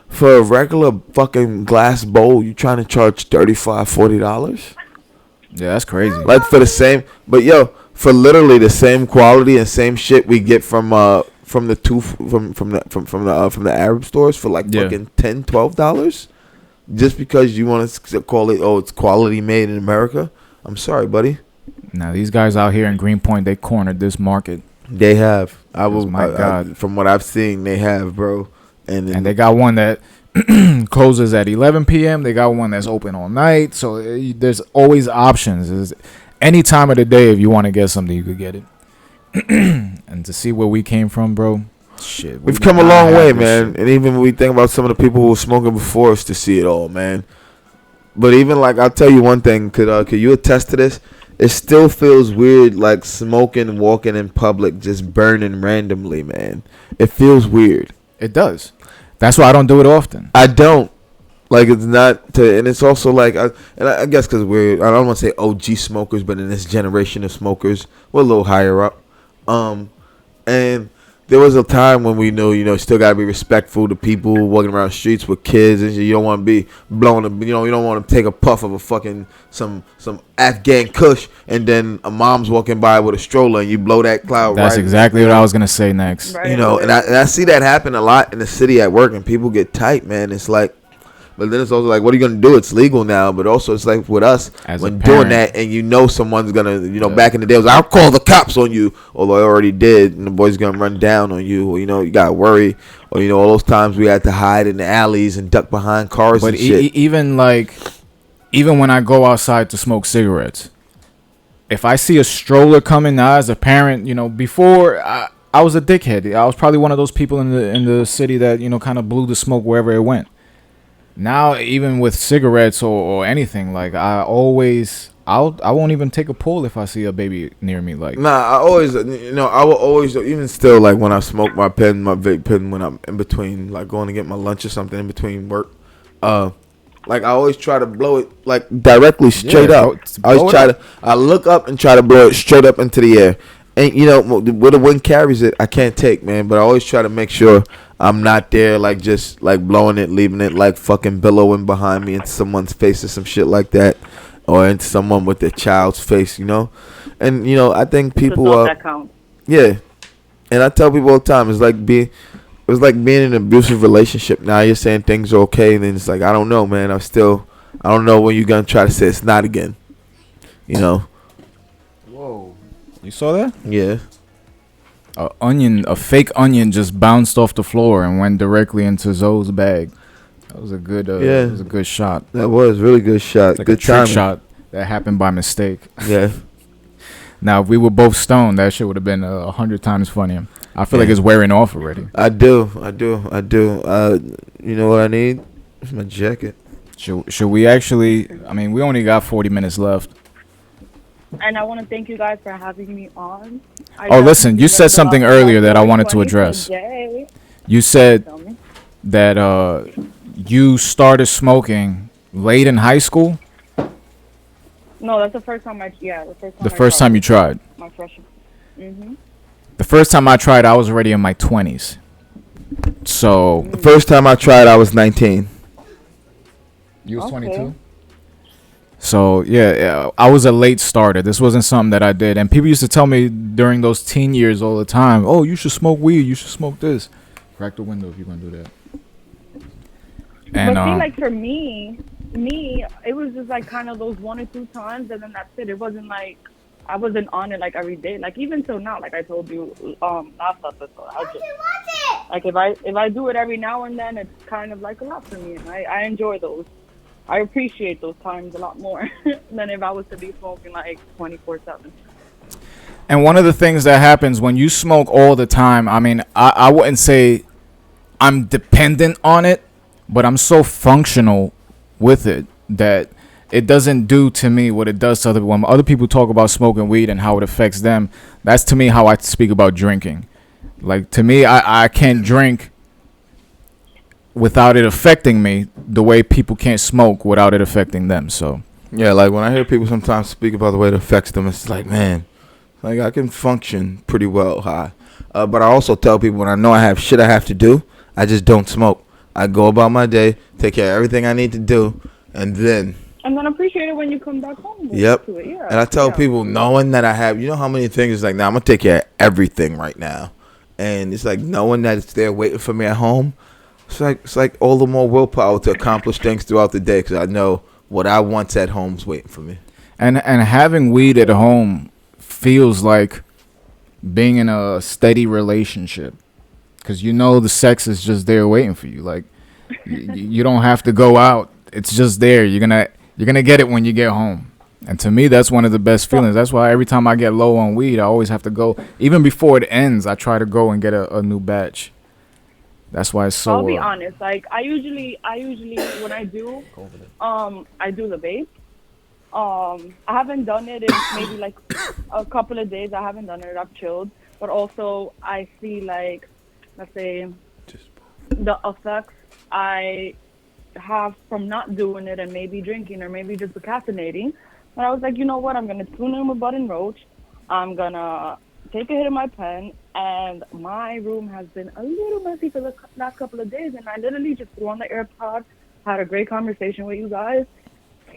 For a regular fucking glass bowl, you trying to charge $35-$40? Yeah, that's crazy. Like for the same, but yo, for literally the same quality and same shit we get from the Arab stores for like Yeah. fucking $10-$12, just because you want to call it, oh, it's quality made in America. I'm sorry, buddy. Now these guys out here in Greenpoint, they cornered this market, They have. My God. From what I've seen, they have, bro. And and they got one that closes at 11 p.m. They got one that's open all night. So there's always options. Any time of the day, if you want to get something, you could get it. And to see where we came from, bro, shit, we've did come a not long have way, this man. shit. And even when we think about some of the people who were smoking before us, to see it all, man. But even like, I'll tell you one thing. Could you attest to this? It still feels weird, like smoking, walking in public, just burning randomly, man. It feels weird. It does. That's why I don't do it often. I don't. Like, it's not to, and it's also like, I guess because I don't want to say OG smokers, but in this generation of smokers, we're a little higher up. And there was a time when we knew, still gotta be respectful to people walking around the streets with kids, and you don't want to be blowing, you don't want to take a puff of a fucking some Afghan Kush, and then a mom's walking by with a stroller, and you blow that cloud. That's right, exactly what I was gonna say next. Right. and I see that happen a lot in the city at work, and people get tight, man. It's like, but then it's also like, what are you gonna do? It's legal now, but also it's like with us, As a when parent. doing that, and someone's gonna, back in the day, it was, I'll call the cops on you, although I already did, and the boy's gonna run down on you, or you gotta worry, or all those times we had to hide in the alleys and duck behind cars But and shit. even when I go outside to smoke cigarettes, if I see a stroller coming now as a parent, before I was a dickhead. I was probably one of those people in the city that kind of blew the smoke wherever it went. Now, even with cigarettes or anything, like I always I won't even take a pull if I see a baby near me. Like, Nah, I always, I will always, even still, like when I smoke my vape pen, when I'm in between, like going to get my lunch or something in between work, like I always try to blow it like directly straight up. I always I look up and try to blow it straight up into the air. And where the wind carries it, I can't take, man. But I always try to make sure I'm not there, like just like blowing it, leaving it like fucking billowing behind me into someone's face or some shit like that, or into someone with their child's face, And I think people that counts. Yeah, and I tell people all the time, it's like being in an abusive relationship. Now you're saying things are okay, and then it's like, I don't know, man. I don't know when you're gonna try to say it's not again. Whoa, you saw that? Yeah. A fake onion just bounced off the floor and went directly into Zoe's bag. That was a good, It was a good shot. That was a really good shot. Like good a trick timing. shot that happened by mistake. Yeah. Now, if we were both stoned, that shit would have been 100 times funnier. I feel like it's wearing off already. I do. You know what I need? It's my jacket. Should we actually? I mean, we only got 40 minutes left. And I want to thank you guys for having me on. Listen, you said something earlier that I wanted to address. Today. You said Tell me. that you started smoking late in high school. No, that's the first time The first time you tried. My freshman. Mm-hmm. The first time I tried, I was already in my 20s. So The first time I tried, I was 19. you was Okay. 22. So yeah, I was a late starter. This wasn't something that I did, and people used to tell me during those teen years all the time, "Oh, you should smoke weed. You should smoke this." Crack the window if you're gonna do that. And But see, like for me, it was just like kind of those 1 or 2 times, and then that's it. It wasn't like I wasn't on it like every day. Like even till now, like I told you last episode, like if I do it every now and then, it's kind of like a lot for me, and I enjoy those. I appreciate those times a lot more than if I was to be smoking like 24/7. And one of the things that happens when you smoke all the time, I mean, I wouldn't say I'm dependent on it, but I'm so functional with it that it doesn't do to me what it does to other people. When other people talk about smoking weed and how it affects them, that's to me how I speak about drinking. Like, to me, I can't drink without it affecting me the way people can't smoke without it affecting them. So Yeah, like when I hear people sometimes speak about the way it affects them, it's like, man, like I can function pretty well high. But I also tell people when I know I have shit I have to do, I just don't smoke. I go about my day, take care of everything I need to do, and then appreciate it when you come back home. Yep. To it. Yeah. And I tell Yeah. people, knowing that I have, how many things, it's like, now I'm going to take care of everything right now. And it's like knowing that it's there waiting for me at home. It's like all the more willpower to accomplish things throughout the day because I know what I want at home is waiting for me. and having weed at home feels like being in a steady relationship because the sex is just there waiting for you. Like you don't have to go out; it's just there. You're gonna get it when you get home. And to me, that's one of the best feelings. That's why every time I get low on weed, I always have to go. Even before it ends, I try to go and get a new batch. That's why it's so. I'll be honest. Like I usually when I do, I do the vape. I haven't done it in maybe like a couple of days. I haven't done it. I've chilled, but also I see like, let's say, the effects I have from not doing it and maybe drinking or maybe just procrastinating. But I was like, you know what? I'm gonna tune in with Bud and Roach. I'm gonna take a hit of my pen, and my room has been a little messy for the last couple of days, and I literally just threw on the AirPods, had a great conversation with you guys,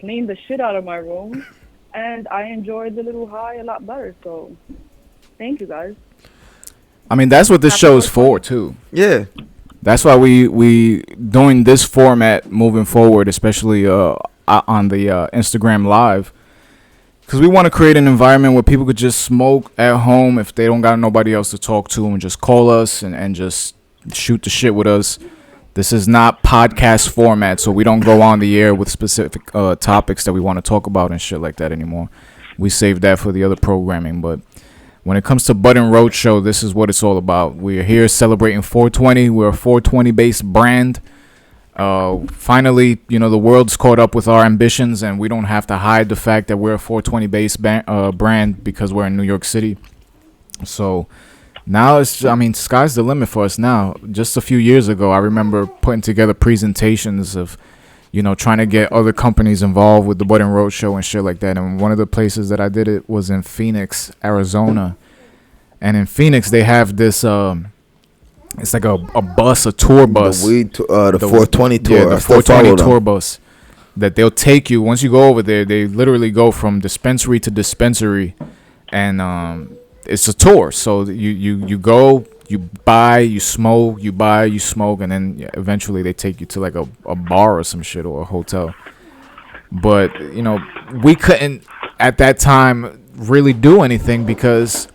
cleaned the shit out of my room, and I enjoyed the little high a lot better. So, thank you guys. I mean, that's what this show is for too. Yeah. That's why we doing this format moving forward, especially on the Instagram Live. Because we want to create an environment where people could just smoke at home if they don't got nobody else to talk to and just call us and just shoot the shit with us. This is not podcast format, so we don't go on the air with specific topics that we want to talk about and shit like that anymore. We save that for the other programming. But when it comes to Bud and Roach Show, this is what it's all about. We're here celebrating 420. We're a 420 based brand. Finally, the world's caught up with our ambitions, and we don't have to hide the fact that we're a 420 based brand because we're in New York City. So now sky's the limit for us now. Just a few years ago, I remember putting together presentations of, trying to get other companies involved with the Bud and Roach show and shit like that. And one of the places that I did it was in Phoenix, Arizona. And in Phoenix, they have this, it's like a tour bus. The 420 tour. Yeah, the 420 tour bus that they'll take you. Once you go over there, they literally go from dispensary to dispensary. And it's a tour. So you go, you buy, you smoke, and then eventually they take you to like a bar or some shit or a hotel. But, we couldn't at that time really do anything because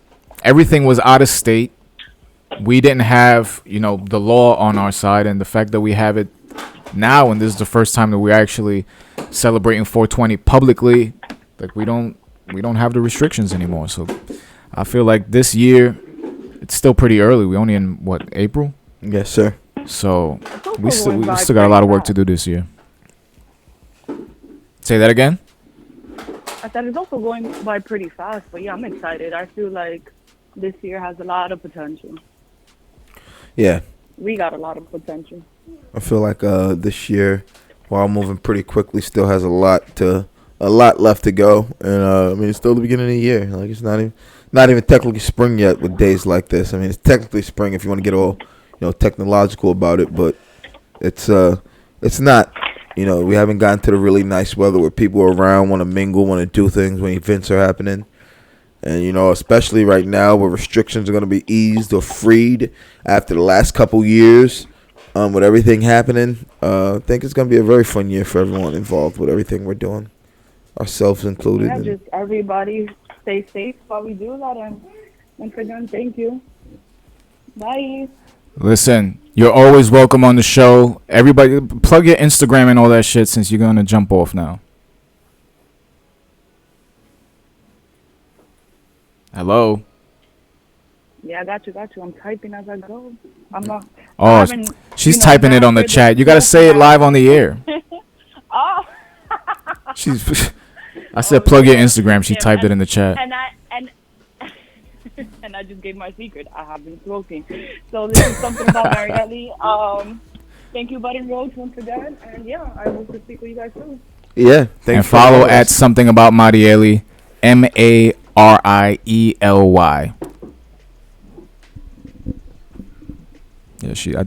everything was out of state. We didn't have, the law on our side, and the fact that we have it now, and this is the first time that we're actually celebrating 420 publicly, like we don't have the restrictions anymore. So I feel like this year, it's still pretty early. We only in April? Yes, sir. So we still got a lot of work to do this year. Say that again? I said it's also going by pretty fast, but yeah, I'm excited. I feel like this year has a lot of potential. Yeah. We got a lot of potential. I feel like this year, while moving pretty quickly, still has a lot left to go. And it's still the beginning of the year. Like, it's not even technically spring yet with days like this. I mean, it's technically spring if you want to get all technological about it, but it's not. We haven't gotten to the really nice weather where people are around, want to mingle, want to do things when events are happening. And, especially right now where restrictions are going to be eased or freed after the last couple years with everything happening, I think it's going to be a very fun year for everyone involved with everything we're doing, ourselves included. Yeah, just everybody stay safe while we do that. And once again, thank you. Bye. Listen, you're always welcome on the show. Everybody, plug your Instagram and all that shit since you're going to jump off now. Hello? Yeah, I got you. I'm typing as I go. I'm not. Oh, she's typing it on the chat. You got to say it live on the air. Oh. I said plug your Instagram. She typed it in the chat. And I just gave my secret. I have been smoking. So this is something about Marielle. Thank you, Bud and Roach, once again. And yeah, I hope to speak with you guys soon. Yeah. And follow at something about Marielle, Mariely. Yeah,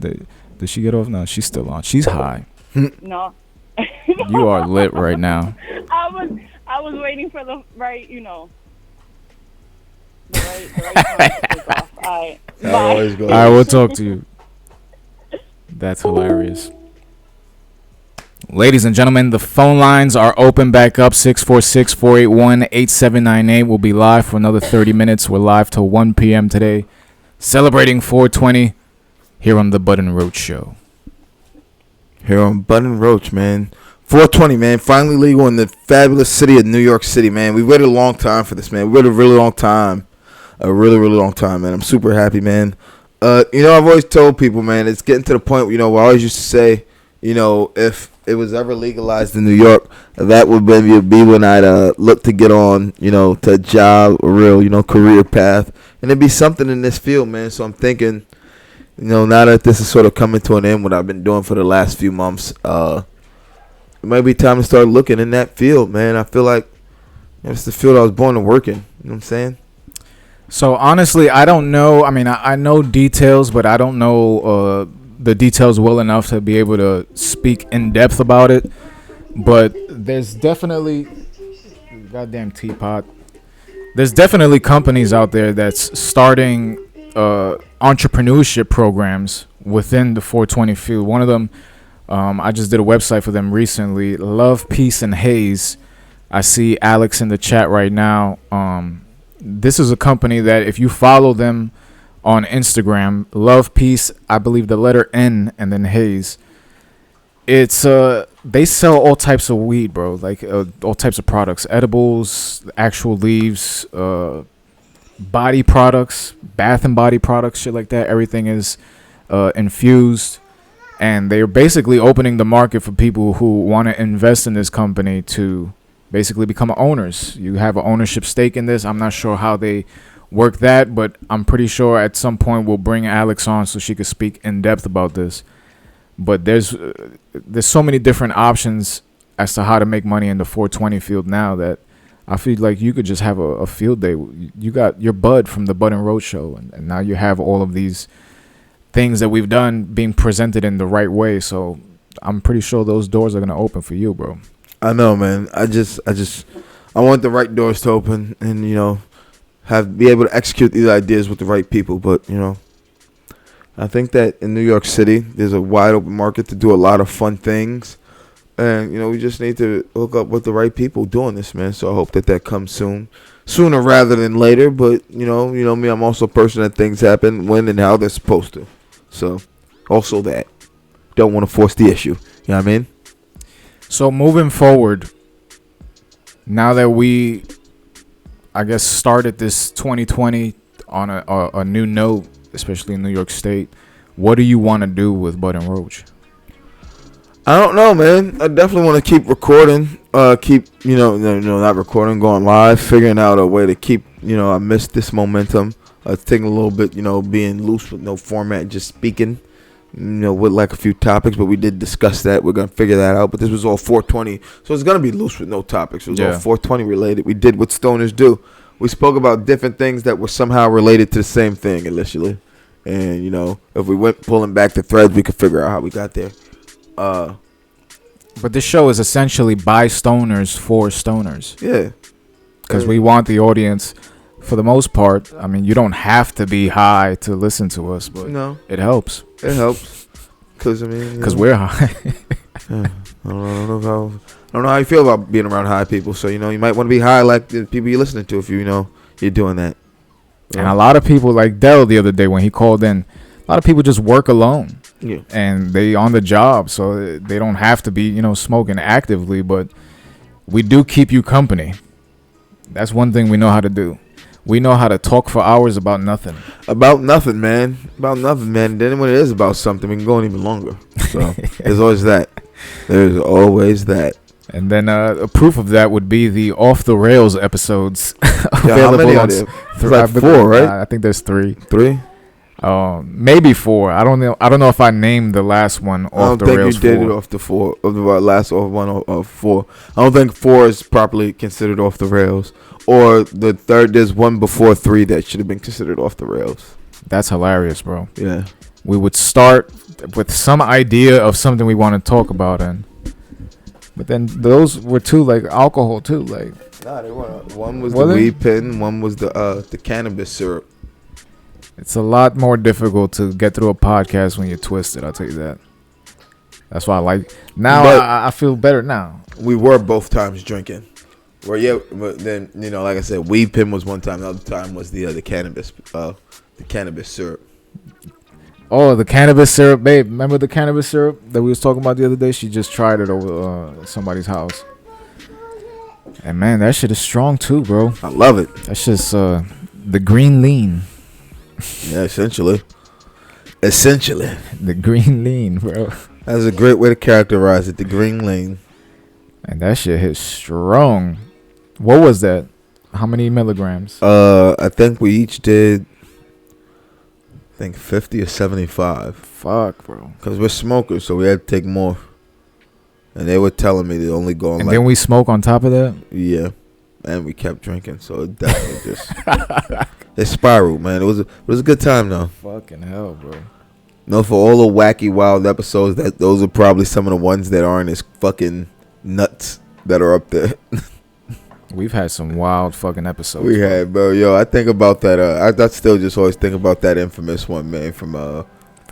did she get off? No, she's still on. She's high. No. You are lit right now. I was waiting for the right, the right time to take off. All right. Bye. All right, we'll talk to you. That's hilarious. Ladies and gentlemen, the phone lines are open back up. 646-481-8798. We'll be live for another 30 minutes. We're live till 1 p.m. today, celebrating 420 here on the Bud and Roach Show. Here on Bud and Roach, man. 420, man. Finally legal in the fabulous city of New York City, man. We waited a long time for this, man. We waited a really long time. A really, really long time, man. I'm super happy, man. I've always told people, man, it's getting to the point, where, I always used to say, if it was ever legalized in New York, that would maybe be when I'd look to get on, to a job, a real, career path. And it'd be something in this field, man. So I'm thinking, now that this is sort of coming to an end, what I've been doing for the last few months, it might be time to start looking in that field, man. I feel like it's the field I was born to work in. You know what I'm saying? So honestly, I don't know. I mean, I know details, but I don't know the details well enough to be able to speak in depth about it. But there's definitely, goddamn teapot. There's definitely companies out there that's starting entrepreneurship programs within the 420 field. One of them, I just did a website for them recently. Love, Peace, and Haze. I see Alex in the chat right now. This is a company that if you follow them on Instagram, Love, Peace, I believe the letter N and then Haze. It's they sell all types of weed, bro. Like all types of products, edibles, actual leaves, body products, bath and body products, shit like that. Everything is infused, And they're basically opening the market for people who want to invest in this company to basically become owners. You have an ownership stake in this. I'm not sure how they work that, but I'm pretty sure at some point we'll bring Alex on so she could speak in depth about this. But there's so many different options as to how to make money in the 420 field now that I feel like you could just have a field day. You got your Bud from the Bud and Roach show, and now you have all of these things that we've done being presented in the right way. So I'm pretty sure those doors are gonna open for you, bro. I know, man. I want the right doors to open, and be able to execute these ideas with the right people. But I think that in New York City, there's a wide open market to do a lot of fun things, and we just need to hook up with the right people doing this, man. So I hope that comes sooner rather than later. But you know me, I'm also a person that things happen when and how they're supposed to. So also that don't want to force the issue. You know what I mean? So moving forward, now that we, I guess, started this 2020 on a new note, especially in New York State, what do you want to do with Bud and Roach? I don't know, man. I definitely want to keep recording. Not recording, going live, figuring out a way to keep, I missed this momentum. It's taking a little bit, being loose with no format, just speaking, with like a few topics, but we did discuss that. We're going to figure that out. But this was all 420, so it's going to be loose with no topics. It was all 420 related. We did what stoners do. We spoke about different things that were somehow related to the same thing, initially. And, if we went pulling back the threads, we could figure out how we got there. But this show is essentially by stoners for stoners. Yeah. Because we want the audience, for the most part, I mean, you don't have to be high to listen to us, but it helps. It helps. Because we're high. I don't know how you feel about being around high people. So, you might want to be high like the people you're listening to if you're doing that. And a lot of people, like Dell the other day when he called in, a lot of people just work alone. Yeah. And they on the job, so they don't have to be, smoking actively, but we do keep you company. That's one thing we know how to do. We know how to talk for hours about nothing. About nothing, man. Then when it is about something, we can go on even longer. So there's always that. There's always that. And then a proof of that would be the Off the Rails episodes. How many are there? Like 4, right? I think there's 3. 3? Maybe 4. I don't know if I named the last one Off the Rails. I don't think you did it off the 4 of the last one of 4. I don't think 4 is properly considered off the rails. Or the third, there's one before 3 that should have been considered off the rails. That's hilarious, bro. Yeah. We would start with some idea of something we want to talk about, but then those were 2 like alcohol too, like. Nah, they weren't. One was the weed pen. One was the cannabis syrup. It's a lot more difficult to get through a podcast when you're twisted. I'll tell you that. That's why I like now. I feel better now. We were both times drinking. But then like I said, weed pen was one time. The other time was the cannabis syrup. Oh, the cannabis syrup, babe. Remember the cannabis syrup that we was talking about the other day? She just tried it over somebody's house. And man, that shit is strong too, bro. I love it. That's just the green lean. Yeah, essentially. The green lean, bro. That's a great way to characterize it. The green lean. And that shit hit strong. What was that? How many milligrams? I think we each did 50 or 75. Fuck, bro. Because we're smokers, so we had to take more. And they were telling me they only go on. And then we smoke on top of that? Yeah. And we kept drinking, so it definitely just it spiraled, man. It was a good time though. Fucking hell, bro. For all the wacky, wild episodes, those are probably some of the ones that aren't as fucking nuts that are up there. We've had some wild fucking episodes. We had, bro. Yo, I think about that. I still just always think about that infamous one, man, from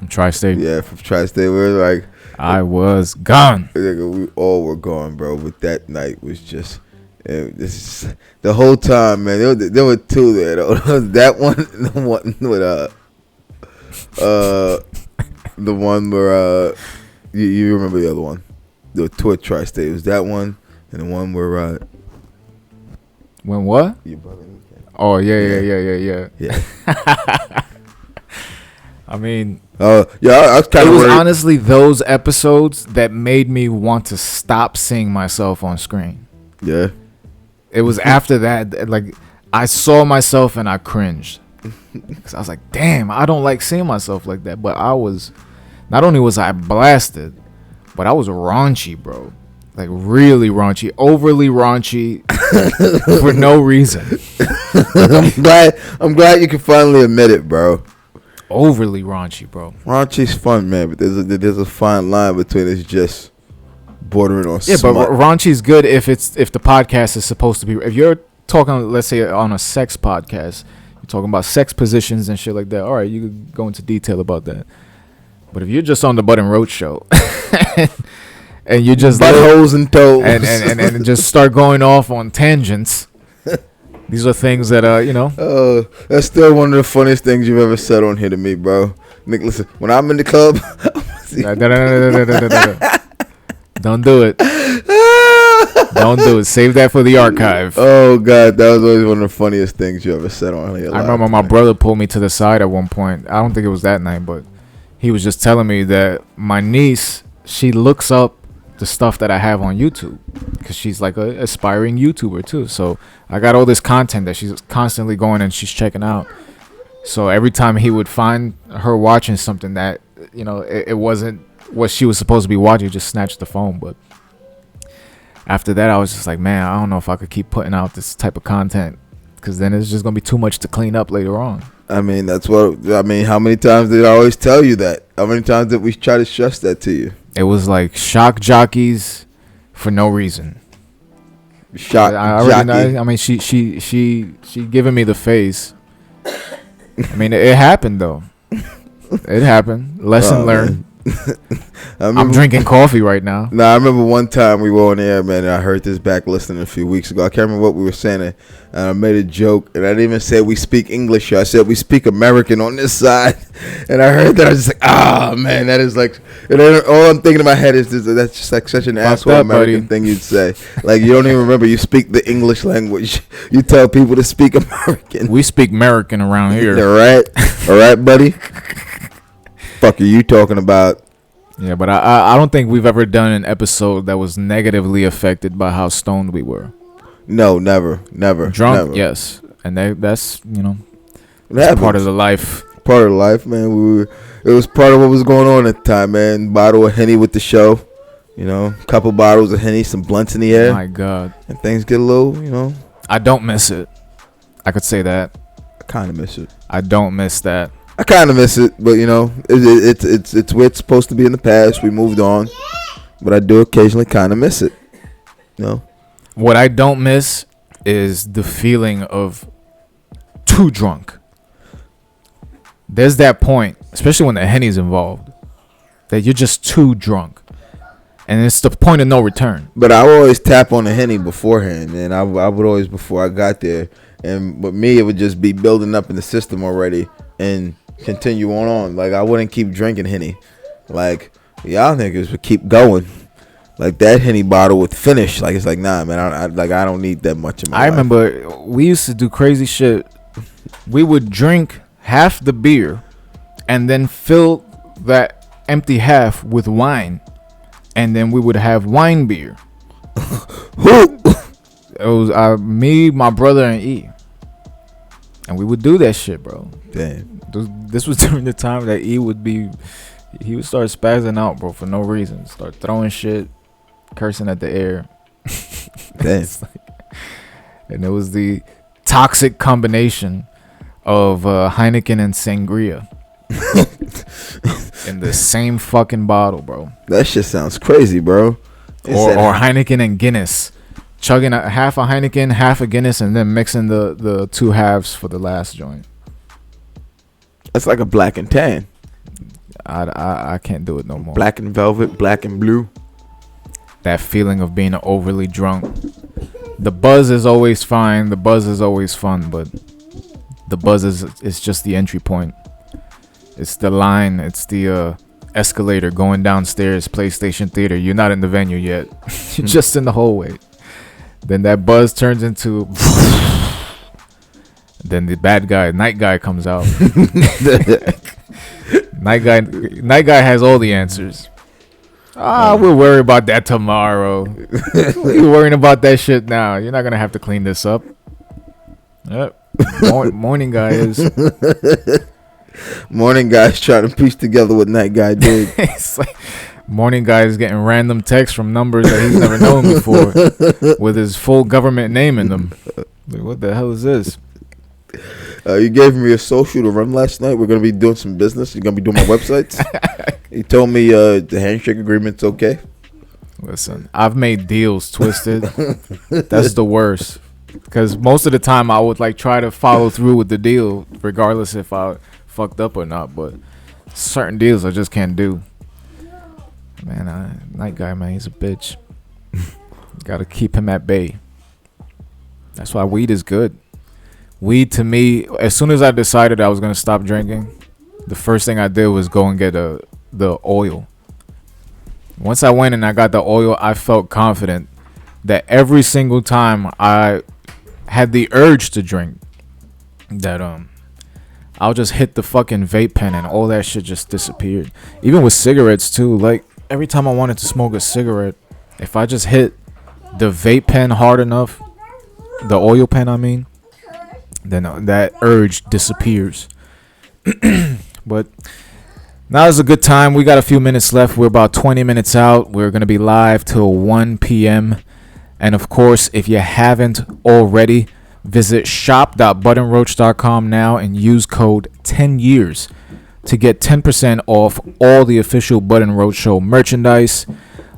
Tri-State. Yeah, from Tri-State. We were like, I was gone. We all were gone, bro. But that night was just. The whole time, man. There were 2 there though. That one and the one with the one where you remember the other one. There were 2 at Tri-State. It was that one and the one where when what? Your brother. Oh yeah. I mean, yeah, I was kind it of was worried. honestly those episodes that made me want to stop seeing myself on screen. Yeah. It was after that, like, I saw myself and I cringed. Because I was like, damn, I don't like seeing myself like that. But I was, not only was I blasted, but I was raunchy, bro. Like, really raunchy, overly raunchy for no reason. I'm glad you can finally admit it, bro. Overly raunchy, bro. Raunchy's fun, man, but there's a fine line between it's just bordering on Yeah, smut. but raunchy's good if the podcast is supposed to be. If you're talking, let's say, on a sex podcast, you're talking about sex positions and shit like that. All right, you could go into detail about that. But if you're just on the Bud and Roach show and you just buttholes and toes and just start going off on tangents, these are things that that's still one of the funniest things you've ever said on here to me, bro. Nick, listen, when I'm in the club, don't do it. Don't do it. Save that for the archive. Oh God, that was always one of the funniest things you ever said on here. I remember my brother pulled me to the side at one point. I don't think it was that night, but he was just telling me that my niece, she looks up the stuff that I have on YouTube because she's like a aspiring YouTuber too. So I got all this content that she's constantly going and she's checking out. So every time he would find her watching something that, it wasn't what she was supposed to be watching, just snatched the phone. But after that, I was just like, man, I don't know if I could keep putting out this type of content because then it's just going to be too much to clean up later on. I mean, how many times did I always tell you that? How many times did we try to stress that to you? It was like shock jockeys for no reason. Shock jockey. I mean, she giving me the face. I mean, it happened though. It happened. Lesson learned. I'm drinking coffee right now. I remember one time we were on air, man, and I heard this back listening a few weeks ago. I can't remember what we were saying, and I made a joke, and I didn't even say we speak English here. I said we speak American on this side, and I heard that. I was just like, man, that is like, and then all I'm thinking in my head is that's just like such an asshole American thing you'd say. Like, you don't even remember you speak the English language. You tell people to speak American. We speak American around here. All right, buddy. Fuck are you talking about? Yeah, but I don't think we've ever done an episode that was negatively affected by how stoned we were. No, never. Drunk, never. yes, and that's That's part of the life. Part of the life, man. It was part of what was going on at the time, man. Bottle of Henny with the show, couple bottles of Henny, some blunts in the air. My God, and things get a little, I don't miss it. I could say that. I kind of miss it. I don't miss that. I kind of miss it, but it's where it's supposed to be in the past. We moved on, but I do occasionally kind of miss it. What I don't miss is the feeling of too drunk. There's that point, especially when the Henny's involved, that you're just too drunk, and it's the point of no return. But I would always tap on the Henny beforehand, and I would always before I got there, and with me it would just be building up in the system already and continue on. Like, I wouldn't keep drinking Henny. Like, y'all niggas would keep going. Like, that Henny bottle would finish. Like, it's like, nah, man, I don't need that much in my life. Remember, we used to do crazy shit. We would drink half the beer and then fill that empty half with wine. And then we would have wine beer. Who? It was me, my brother, and E. And we would do that shit, bro. Damn. This was during the time that he would start spazzing out, bro, for no reason. Start throwing shit, cursing at the air. Damn. And it was the toxic combination of Heineken and sangria in the same fucking bottle, bro. That shit sounds crazy, bro. Or Heineken and Guinness. Chugging half a Heineken, half a Guinness, and then mixing the two halves for the last joint. That's like a black and tan. I can't do it no more. Black and velvet, black and blue. That feeling of being overly drunk. The buzz is always fine. The buzz is always fun, but the buzz is just the entry point. It's the line. It's the escalator going downstairs, PlayStation Theater. You're not in the venue yet. You're just in the hallway. Then that buzz turns into... Then the bad guy, night guy, comes out. Night guy has all the answers. We'll worry about that tomorrow. You're worrying about that shit now. You're not gonna have to clean this up. Yep. Morning guy is. Morning guy's trying to piece together what night guy did. It's like morning guy is getting random texts from numbers that he's never known before with his full government name in them. Like, what the hell is this? You gave me a social to run last night. We're going to be doing some business. You're going to be doing my websites. He told me the handshake agreement's okay. Listen, I've made deals twisted. That's the worst. Because most of the time I would like try to follow through with the deal regardless if I fucked up or not. But certain deals I just can't do. Man, night guy, man, he's a bitch. Got to keep him at bay. That's why weed is good. Weed to me, as soon as I decided I was going to stop drinking, the first thing I did was go and get the oil. Once I went and I got the oil, I felt confident that every single time I had the urge to drink, that I'll just hit the fucking vape pen and all that shit just disappeared. Even with cigarettes too, like every time I wanted to smoke a cigarette, if I just hit the vape pen hard enough, the oil pen I mean, then that urge disappears. But now is a good time. We got a few minutes left. We're about 20 minutes out. We're going to be live till 1 p.m. And of course, if you haven't already, visit shop.buttonroach.com now and use code 10years to get 10% off all the official Button Roach Show merchandise.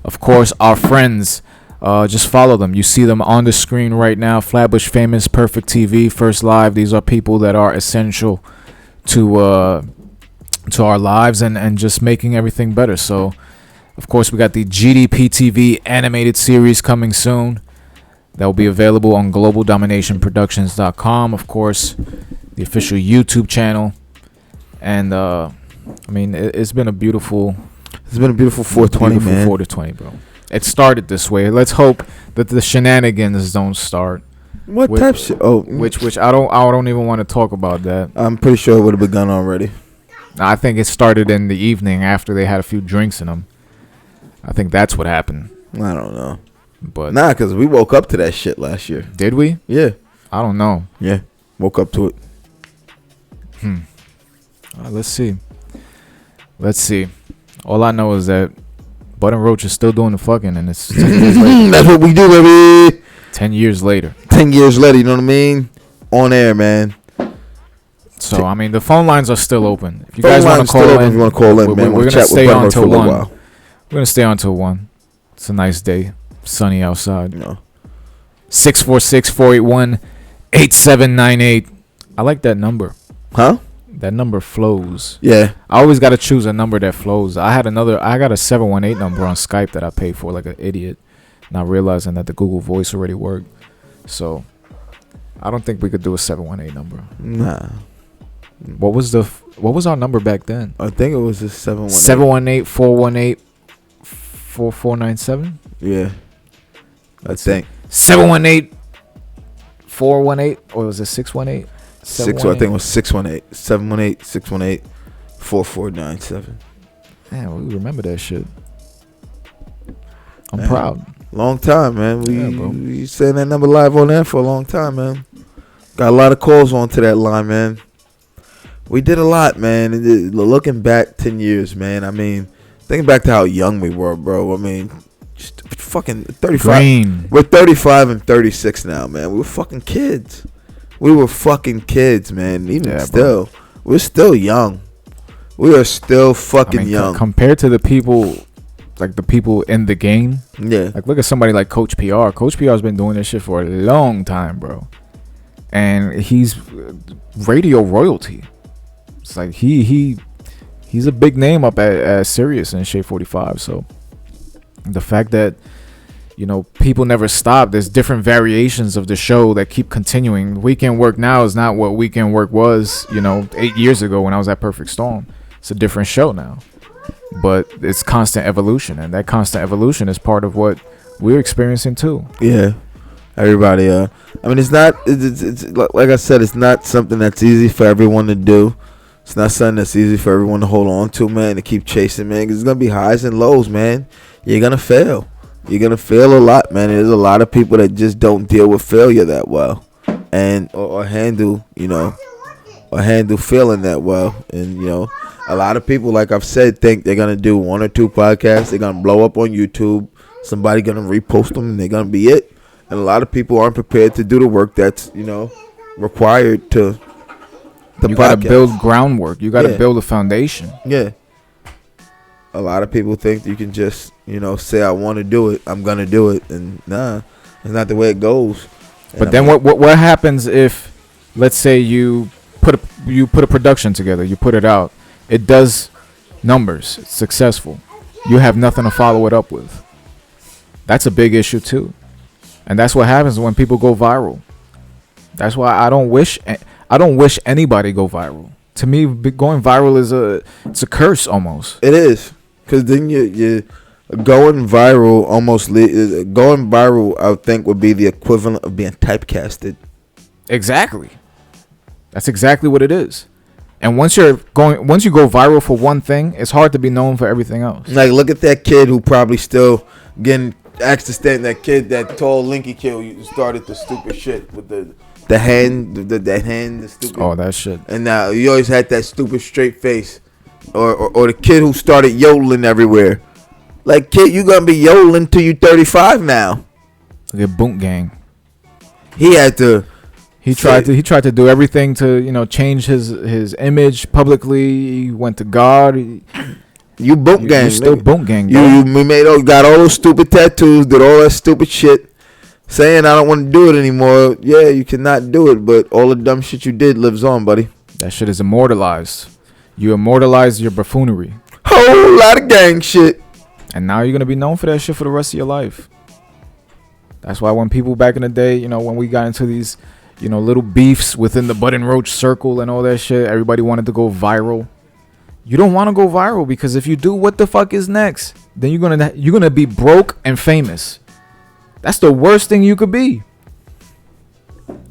Of course, our friends, just follow them. You see them on the screen right now. Flatbush Famous, Perfect TV, First Live. These are people that are essential to our lives and just making everything better. So, of course, we got the GDP TV animated series coming soon. That will be available on globaldominationproductions.com. Of course, the official YouTube channel. And, I mean, it's been a beautiful... It's been a beautiful 420, beautiful man. 420, bro. It started this way. Let's hope that the shenanigans don't start. What type shit? Oh, Which I don't even want to talk about that. I'm pretty sure it would have begun already. I think it started in the evening after they had a few drinks in them. I think that's what happened. I don't know. But Nah, because we woke up to that shit last year. did we? Yeah. I don't know. Yeah. Woke up to it. Let's see. All I know is that Button Roach is still doing the fucking, and it's 10 years later. That's what we do, baby. 10 years later. 10 years later, you know what I mean? On air, man. So, I mean, the phone lines are still open. If you Phone guys want line's to call still open in, if you want to call in, we're man. going to chat stay with on Button till for a little 1. while. We're going to stay on till 1. It's a nice day. Sunny outside. You know. 646-481-8798. I like that number. Huh? That number flows. Yeah. I always got to choose a number that flows. I got a 718 number on Skype that I paid for like an idiot, not realizing that the Google Voice already worked. So I don't think we could do a 718 number. Nah. What was our number back then? I think it was just 718. 718-418-4497? Yeah. I think. 718-418, or was it 618? I think it was 618. 718-618-4497. Man, we remember that shit. I'm Man. proud. Long time, man. Bro. We saying that number live on air for a long time, man. Got a lot of calls onto that line, man. We did a lot, man. Looking back 10 years, man. I mean, thinking back to how young we were, bro. I mean, just fucking 35. Green. We're 35 and 36 now, man. We were fucking kids. We were fucking kids, man. Even still, bro. We're still young. We are still fucking young. Compared to the people, like the people in the game. Yeah. Like, look at somebody like Coach PR. Coach PR has been doing this shit for a long time, bro. And he's radio royalty. It's like he's a big name up at Sirius and Shade 45. So the fact that, you know, people never stop. There's different variations of the show that keep continuing. Weekend Work now is not what Weekend Work was, 8 years ago when I was at Perfect Storm. It's a different show now. But it's constant evolution, and that constant evolution is part of what we're experiencing too. Yeah. Everybody, I mean, it's not, it's like I said, it's not something that's easy for everyone to do. It's not something that's easy for everyone to hold on to, man, to keep chasing, man. 'Cause it's gonna be highs and lows, man. You're gonna fail. You're gonna fail a lot, man. There's a lot of people that just don't deal with failure that well, and or handle, or handle failing that well. And a lot of people, like I've said, think they're gonna do 1 or 2 podcasts. They're gonna blow up on YouTube. Somebody gonna repost them, and they're gonna be it. And a lot of people aren't prepared to do the work that's required to. You got to build groundwork. You got to build a foundation. Yeah. A lot of people think you can just, say I want to do it, I'm gonna do it, and nah, it's not the way it goes. But then what happens if, let's say you put a production together, you put it out, it does numbers, it's successful, you have nothing to follow it up with. That's a big issue too, and that's what happens when people go viral. That's why I don't wish anybody go viral. To me, going viral it's a curse almost. It is, because then you going viral going viral. I would think would be the equivalent of being typecasted. Exactly. That's exactly what it is. And once you go viral for one thing, it's hard to be known for everything else. Like, look at that kid who probably still getting asked to stand. That tall, linky kid who started the stupid shit with the hand, the stupid. Oh, that shit. And now you always had that stupid straight face, or the kid who started yodeling everywhere. Like, kid, you gonna be yodeling till you 35 now. The Boot Gang. He had to. He tried to do everything to change his image publicly. He went to God. You Boot Gang. You still Boot Gang. You got all those stupid tattoos, did all that stupid shit, saying I don't want to do it anymore. Yeah, you cannot do it, but all the dumb shit you did lives on, buddy. That shit is immortalized. You immortalize your buffoonery. Whole lot of gang shit. And now you're gonna be known for that shit for the rest of your life. That's why when people back in the day, when we got into these, little beefs within the Bud and Roach circle and all that shit, everybody wanted to go viral. You don't want to go viral, because if you do, what the fuck is next? Then you're gonna be broke and famous. That's the worst thing you could be.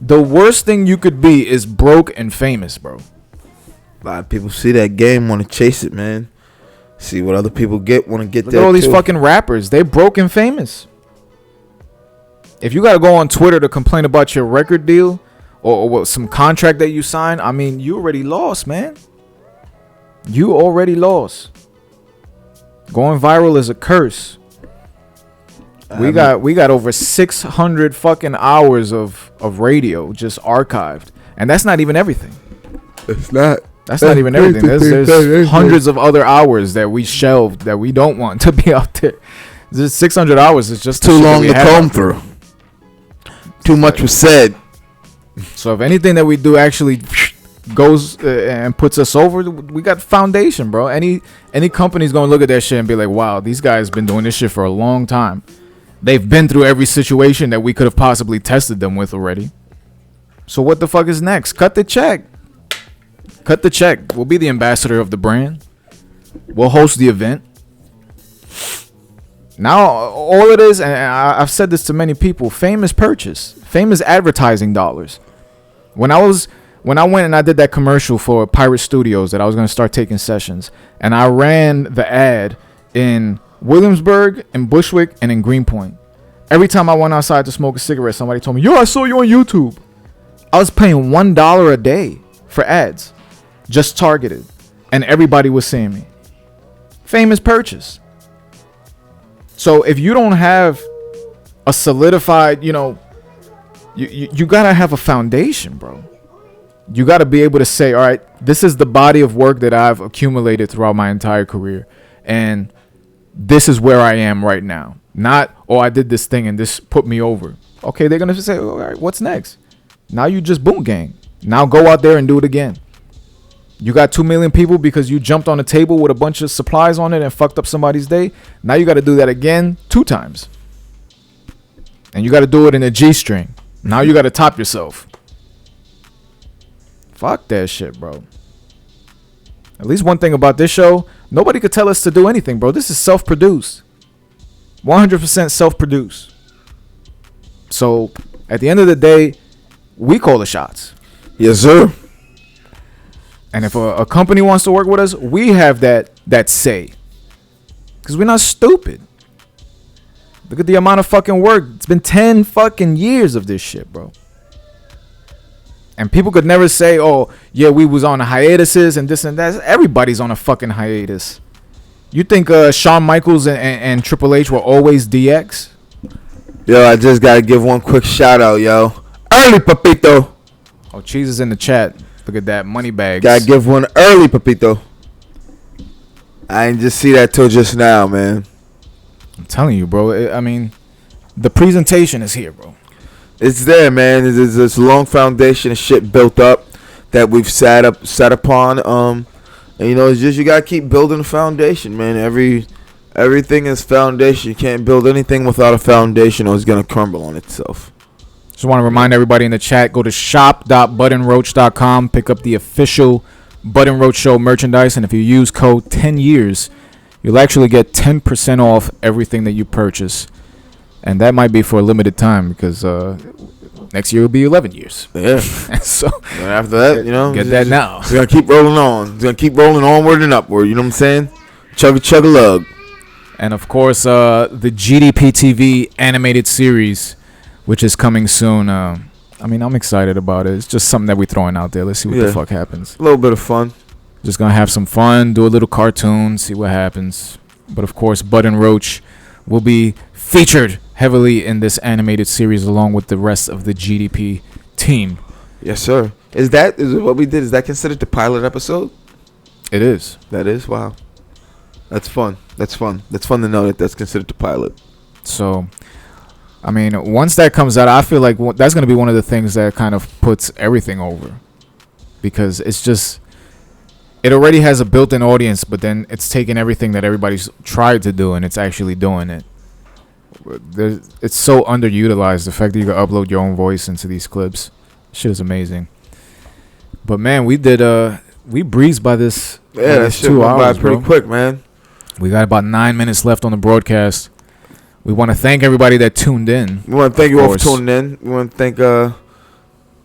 The worst thing you could be is broke and famous, bro. A lot of people see that game, want to chase it, man. See what other people want to get Look there. at all these too. fucking rappers. They broke and famous. If you gotta go on Twitter to complain about your record deal or some contract that you signed, I mean, you already lost, man. You already lost. Going viral is a curse. We got over 600 fucking hours of radio just archived, and that's not even everything. It's not. That's not even everything. There's hundreds of other hours that we shelved that we don't want to be out there. This 600 hours is just too long to comb through. Too much was said. So if anything that we do actually goes and puts us over, we got foundation, bro. Any company's gonna look at that shit and be like, wow, these guys been doing this shit for a long time. They've been through every situation that we could have possibly tested them with already. So what the fuck is next? Cut the check. Cut the check. We'll be the ambassador of the brand. We'll host the event. Now, all it is, and I've said this to many people, fame is purchase. Fame is advertising dollars. When I went and I did that commercial for Pirate Studios that I was going to start taking sessions, and I ran the ad in Williamsburg, in Bushwick, and in Greenpoint. Every time I went outside to smoke a cigarette, somebody told me, yo, I saw you on YouTube. I was paying $1 a day for ads, just targeted, and everybody was seeing me. Fame is purchase. So if you don't have a solidified, you gotta have a foundation, bro. You gotta be able to say, all right, this is the body of work that I've accumulated throughout my entire career, and this is where I am right now. Not, oh, I did this thing and this put me over. Okay, they're gonna say, all right, what's next? Now you just Boot Gang. Now go out there and do it again. You got 2 million people because you jumped on a table with a bunch of supplies on it and fucked up somebody's day. Now you got to do that again 2 times. And you got to do it in a G-string. Now you got to top yourself. Fuck that shit, bro. At least one thing about this show, nobody could tell us to do anything, bro. This is self-produced. 100% self-produced. So at the end of the day, we call the shots. Yes, sir. And if a company wants to work with us, we have that say. Because we're not stupid. Look at the amount of fucking work. It's been 10 fucking years of this shit, bro. And people could never say, oh, yeah, we was on hiatuses and this and that. Everybody's on a fucking hiatus. You think Shawn Michaels and Triple H were always DX? Yo, I just got to give one quick shout out, yo. Early, Papito. Oh, Cheese is in the chat. Look at that. Money bags. Got to give one early, Papito. I didn't just see that till just now, man. I'm telling you, bro. I mean, the presentation is here, bro. It's there, man. There's this long foundation of shit built up that we've sat upon. And you know, it's just you gotta keep building a foundation, man. Everything is foundation. You can't build anything without a foundation, or it's gonna crumble on itself. Just want to remind everybody in the chat, go to shop.buttonroach.com, pick up the official Button Roach Show merchandise, and if you use code 10 years, you'll actually get 10% off everything that you purchase. And that might be for a limited time because next year will be 11 years. Yeah. So and after that, you know, get that now. We're gonna keep rolling on. We're gonna keep rolling onward and upward. You know what I'm saying? Chug a lug. And of course, the GDP TV animated series, which is coming soon. I mean, I'm excited about it. It's just something that we're throwing out there. Let's see what the fuck happens. A little bit of fun. Just gonna have some fun, do a little cartoon, see what happens. But of course, Bud and Roach will be featured heavily in this animated series along with the rest of the GDP team. Yes, sir. Is what we did? Is that considered the pilot episode? It is. That is? Wow. That's fun. That's fun to know that that's considered the pilot. So, I mean, once that comes out, I feel like that's going to be one of the things that kind of puts everything over. Because it's just, it already has a built-in audience, but then it's taking everything that everybody's tried to do and it's actually doing it. It's so underutilized, the fact that you can upload your own voice into these clips. Shit is amazing. But man, we breezed by this. Yeah, that shit 2 went by hours, pretty bro. quick, man. We got about 9 minutes left on the broadcast. We want to thank everybody that tuned in. We want to thank you all for tuning in. We want to thank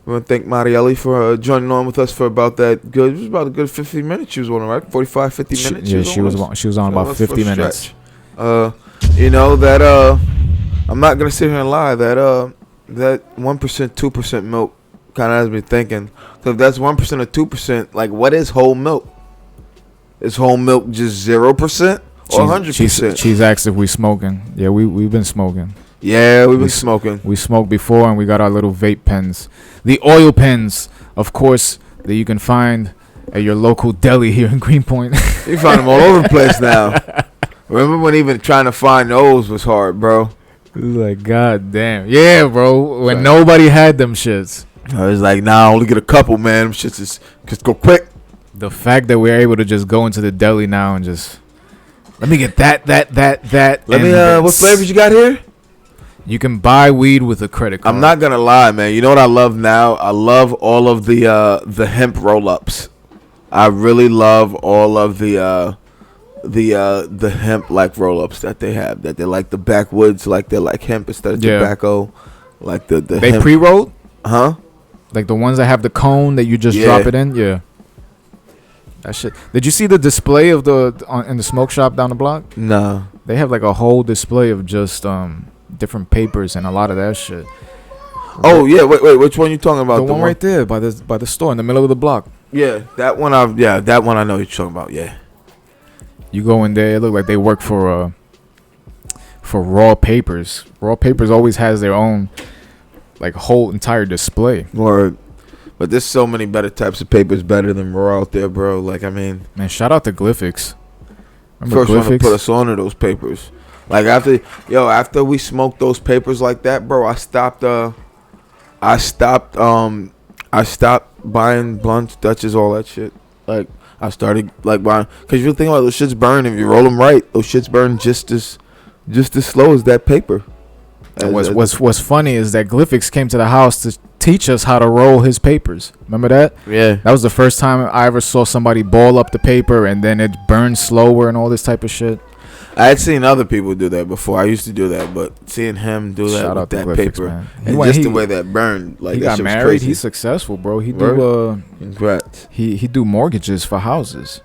Marielli for joining on with us for about that good. It was about a good 50 minutes. She was on, right? 45, 50 minutes. She was on about 50 minutes. You know that I'm not gonna sit here and lie. That 1%, 2% milk kind of has me thinking. So if that's 1% or 2%, like what is whole milk? Is whole milk just 0% or 100%? She's asked if we smoking. Yeah, we've been smoking. Yeah, we've been smoking. We smoked before, and we got our little vape pens, the oil pens, of course, that you can find at your local deli here in Greenpoint. You find them all over the place now. Remember when even trying to find those was hard, bro? Like, god damn. Yeah, bro. When nobody had them shits. I was like, nah, I only get a couple, man. Them shits just go quick. The fact that we're able to just go into the deli now and just, let me get that. Let me, what flavors you got here? You can buy weed with a credit card. I'm not gonna lie, man. You know what I love now? I love all of the hemp roll-ups. I really love all of the hemp like roll-ups that they have. That they're like the backwoods, like they're like hemp instead of tobacco. Like the they hemp. pre-rolled? Huh? Like the ones that have the cone that you just drop it in? Yeah. That shit. Did you see the display of in the smoke shop down the block? No. They have like a whole display of just different papers and a lot of that shit. Oh yeah, wait, which one you talking about? The one right there by the store in the middle of the block. Yeah, that one I know you're talking about. Yeah. You go in there, it look like they work for Raw Papers. Raw Papers always has their own like whole entire display. But there's so many better types of papers better than Raw out there, bro. Like, I mean, man, shout out to Glyphix. Remember first one to put us on to those papers. Like after we smoked those papers like that, bro, I stopped buying blunts, Dutches, all that shit. Like I started like buying, cause you think about those shits burn if you roll them right. Those shits burn just as slow as that paper. What's funny is that Glyphix came to the house to teach us how to roll his papers. Remember that? Yeah. That was the first time I ever saw somebody ball up the paper and then it burned slower and all this type of shit. I had seen other people do that before. I used to do that, but seeing him do that Shout with out to that Glyphics, paper man. and He- just he- the way that burned, like He that got shit was married. crazy. He's successful, bro. He Word? do Congrats. he do mortgages for houses.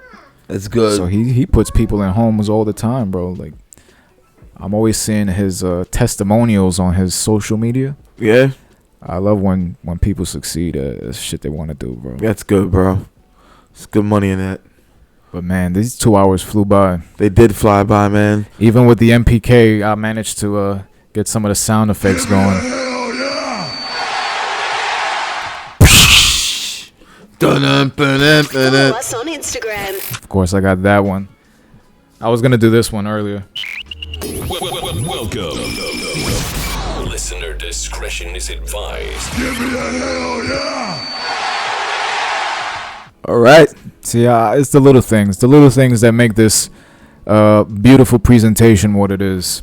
That's good. So he puts people in homes all the time, bro. Like I'm always seeing his testimonials on his social media. Yeah, I love when people succeed at shit they want to do, bro. that's good, bro. It's good money in that. But man, these 2 hours flew by. They did fly by, man. Even with the MPK, I managed to get some of the sound effects going. Follow us on Instagram. Of course, I got that one. I was gonna do this one earlier. Welcome. Listener discretion is advised. All right. See, it's the little things that make this beautiful presentation what it is.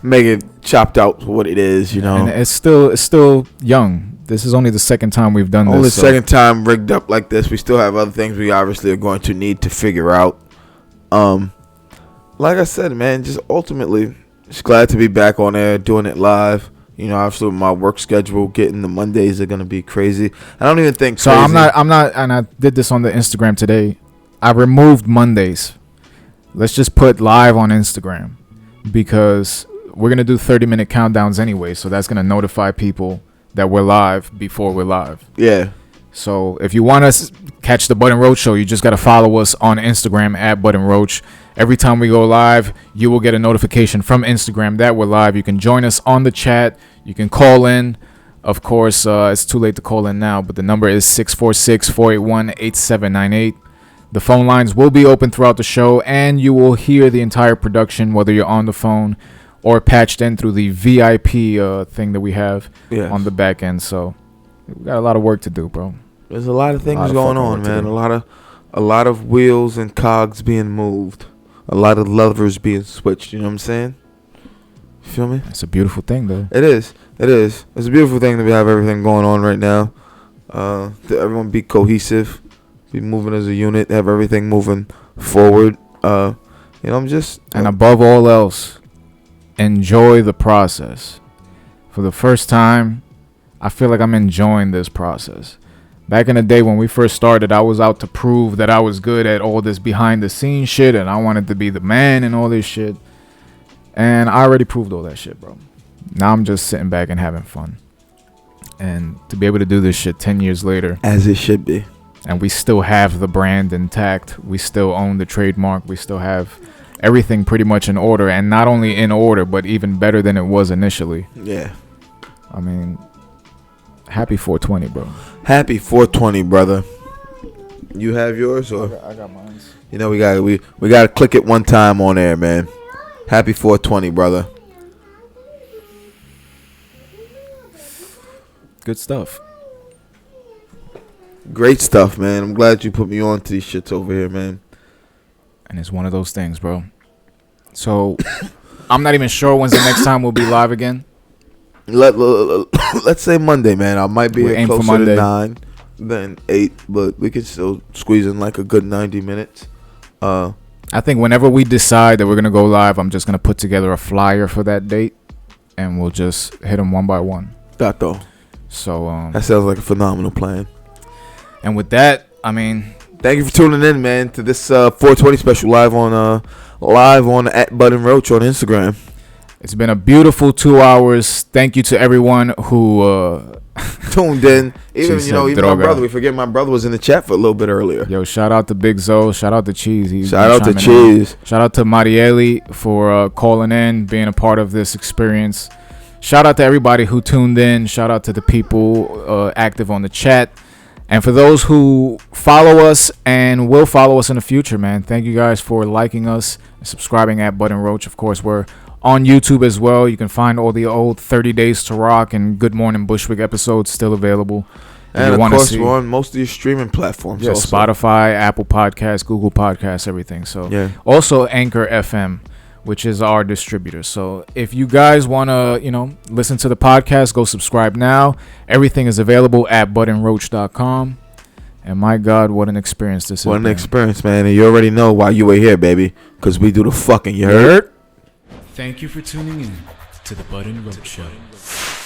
Make it chopped out for what it is, you know. And it's still young. This is only the second time we've done Only this. the second time rigged up like this. We still have other things we obviously are going to need to figure out. Like I said, man, just ultimately, just glad to be back on air doing it live. You know, obviously with my work schedule, getting the Mondays are gonna be crazy. I don't even think So crazy. I'm not, and I did this on the Instagram today. I removed Mondays. Let's just put live on Instagram because we're gonna do 30-minute countdowns anyway. So that's gonna notify people that we're live before we're live. Yeah. So if you want to catch the Bud and Roach show, you just got to follow us on Instagram at Bud and Roach. Every time we go live, you will get a notification from Instagram that we're live. You can join us on the chat. You can call in. Of course, it's too late to call in now, but the number is 646-481-8798. The phone lines will be open throughout the show, and you will hear the entire production, whether you're on the phone or patched in through the VIP thing that we have Yes. on the back end. So we got a lot of work to do, bro. There's a lot of things Lot of going fucking on, work to man. do. A lot of wheels and cogs being moved. A lot of levers being switched. You know what I'm saying? Feel me? It's a beautiful thing, though. It is. It is. It's a beautiful thing to have everything going on right now. To everyone be cohesive, be moving as a unit, have everything moving forward. You know, I'm just. And above all else, enjoy the process. For the first time, I feel like I'm enjoying this process. Back in the day when we first started, I was out to prove that I was good at all this behind the scenes shit and I wanted to be the man and all this shit. And I already proved all that shit, bro. Now I'm just sitting back and having fun. And to be able to do this shit 10 years later, as it should be. and we still have the brand intact, we still own the trademark, we still have everything pretty much in order, and not only in order, but even better than it was initially. Yeah. I mean, happy 420, bro. Happy 420, brother. You have yours, or I got mine. you know we got to click it one time on air, man. Happy 420, brother. Good stuff. Great stuff, man. I'm glad you put me on to these shits over here, man. And it's one of those things, bro. So, I'm not even sure when's the next time we'll be live again. Let's say Monday, man. I might be We'll aim for closer Monday. to 9 than 8, but we can still squeeze in like a good 90 minutes. I think whenever we decide that we're going to go live, I'm just going to put together a flyer for that date, and we'll just hit them one by one. That though. So, That sounds like a phenomenal plan. and with that, I mean, Thank you for tuning in, man, to this 420 special live on at Bud and Roach on Instagram. it's been a beautiful 2 hours. Thank you to everyone who Tuned in. Even She you know, said even my droga. brother. We forget my brother was in the chat for a little bit earlier. Yo, shout out to Big Zo. Shout out to Cheese. He's Shout out to been chiming in. Cheese. Shout out to Marieli for calling in, being a part of this experience. Shout out to everybody who tuned in. Shout out to the people active on the chat. And for those who follow us and will follow us in the future, man, thank you guys for liking us and subscribing at Bud and Roach. Of course, we're on YouTube as well. You can find all the old 30 Days to Rock and Good Morning Bushwick episodes still available. If And you of wanna course, see- we're on most of your streaming platforms. Yeah, also. Spotify, Apple Podcasts, Google Podcasts, everything. So Yeah. also Anchor FM, which is our distributor. So if you guys want to, listen to the podcast, go subscribe now. Everything is available at budandroach.com. And my God, what an experience this What has an been. experience, man. And you already know why you were here, baby. Because we do the fucking, you heard? Thank you for tuning in to the Bud and Roach Show.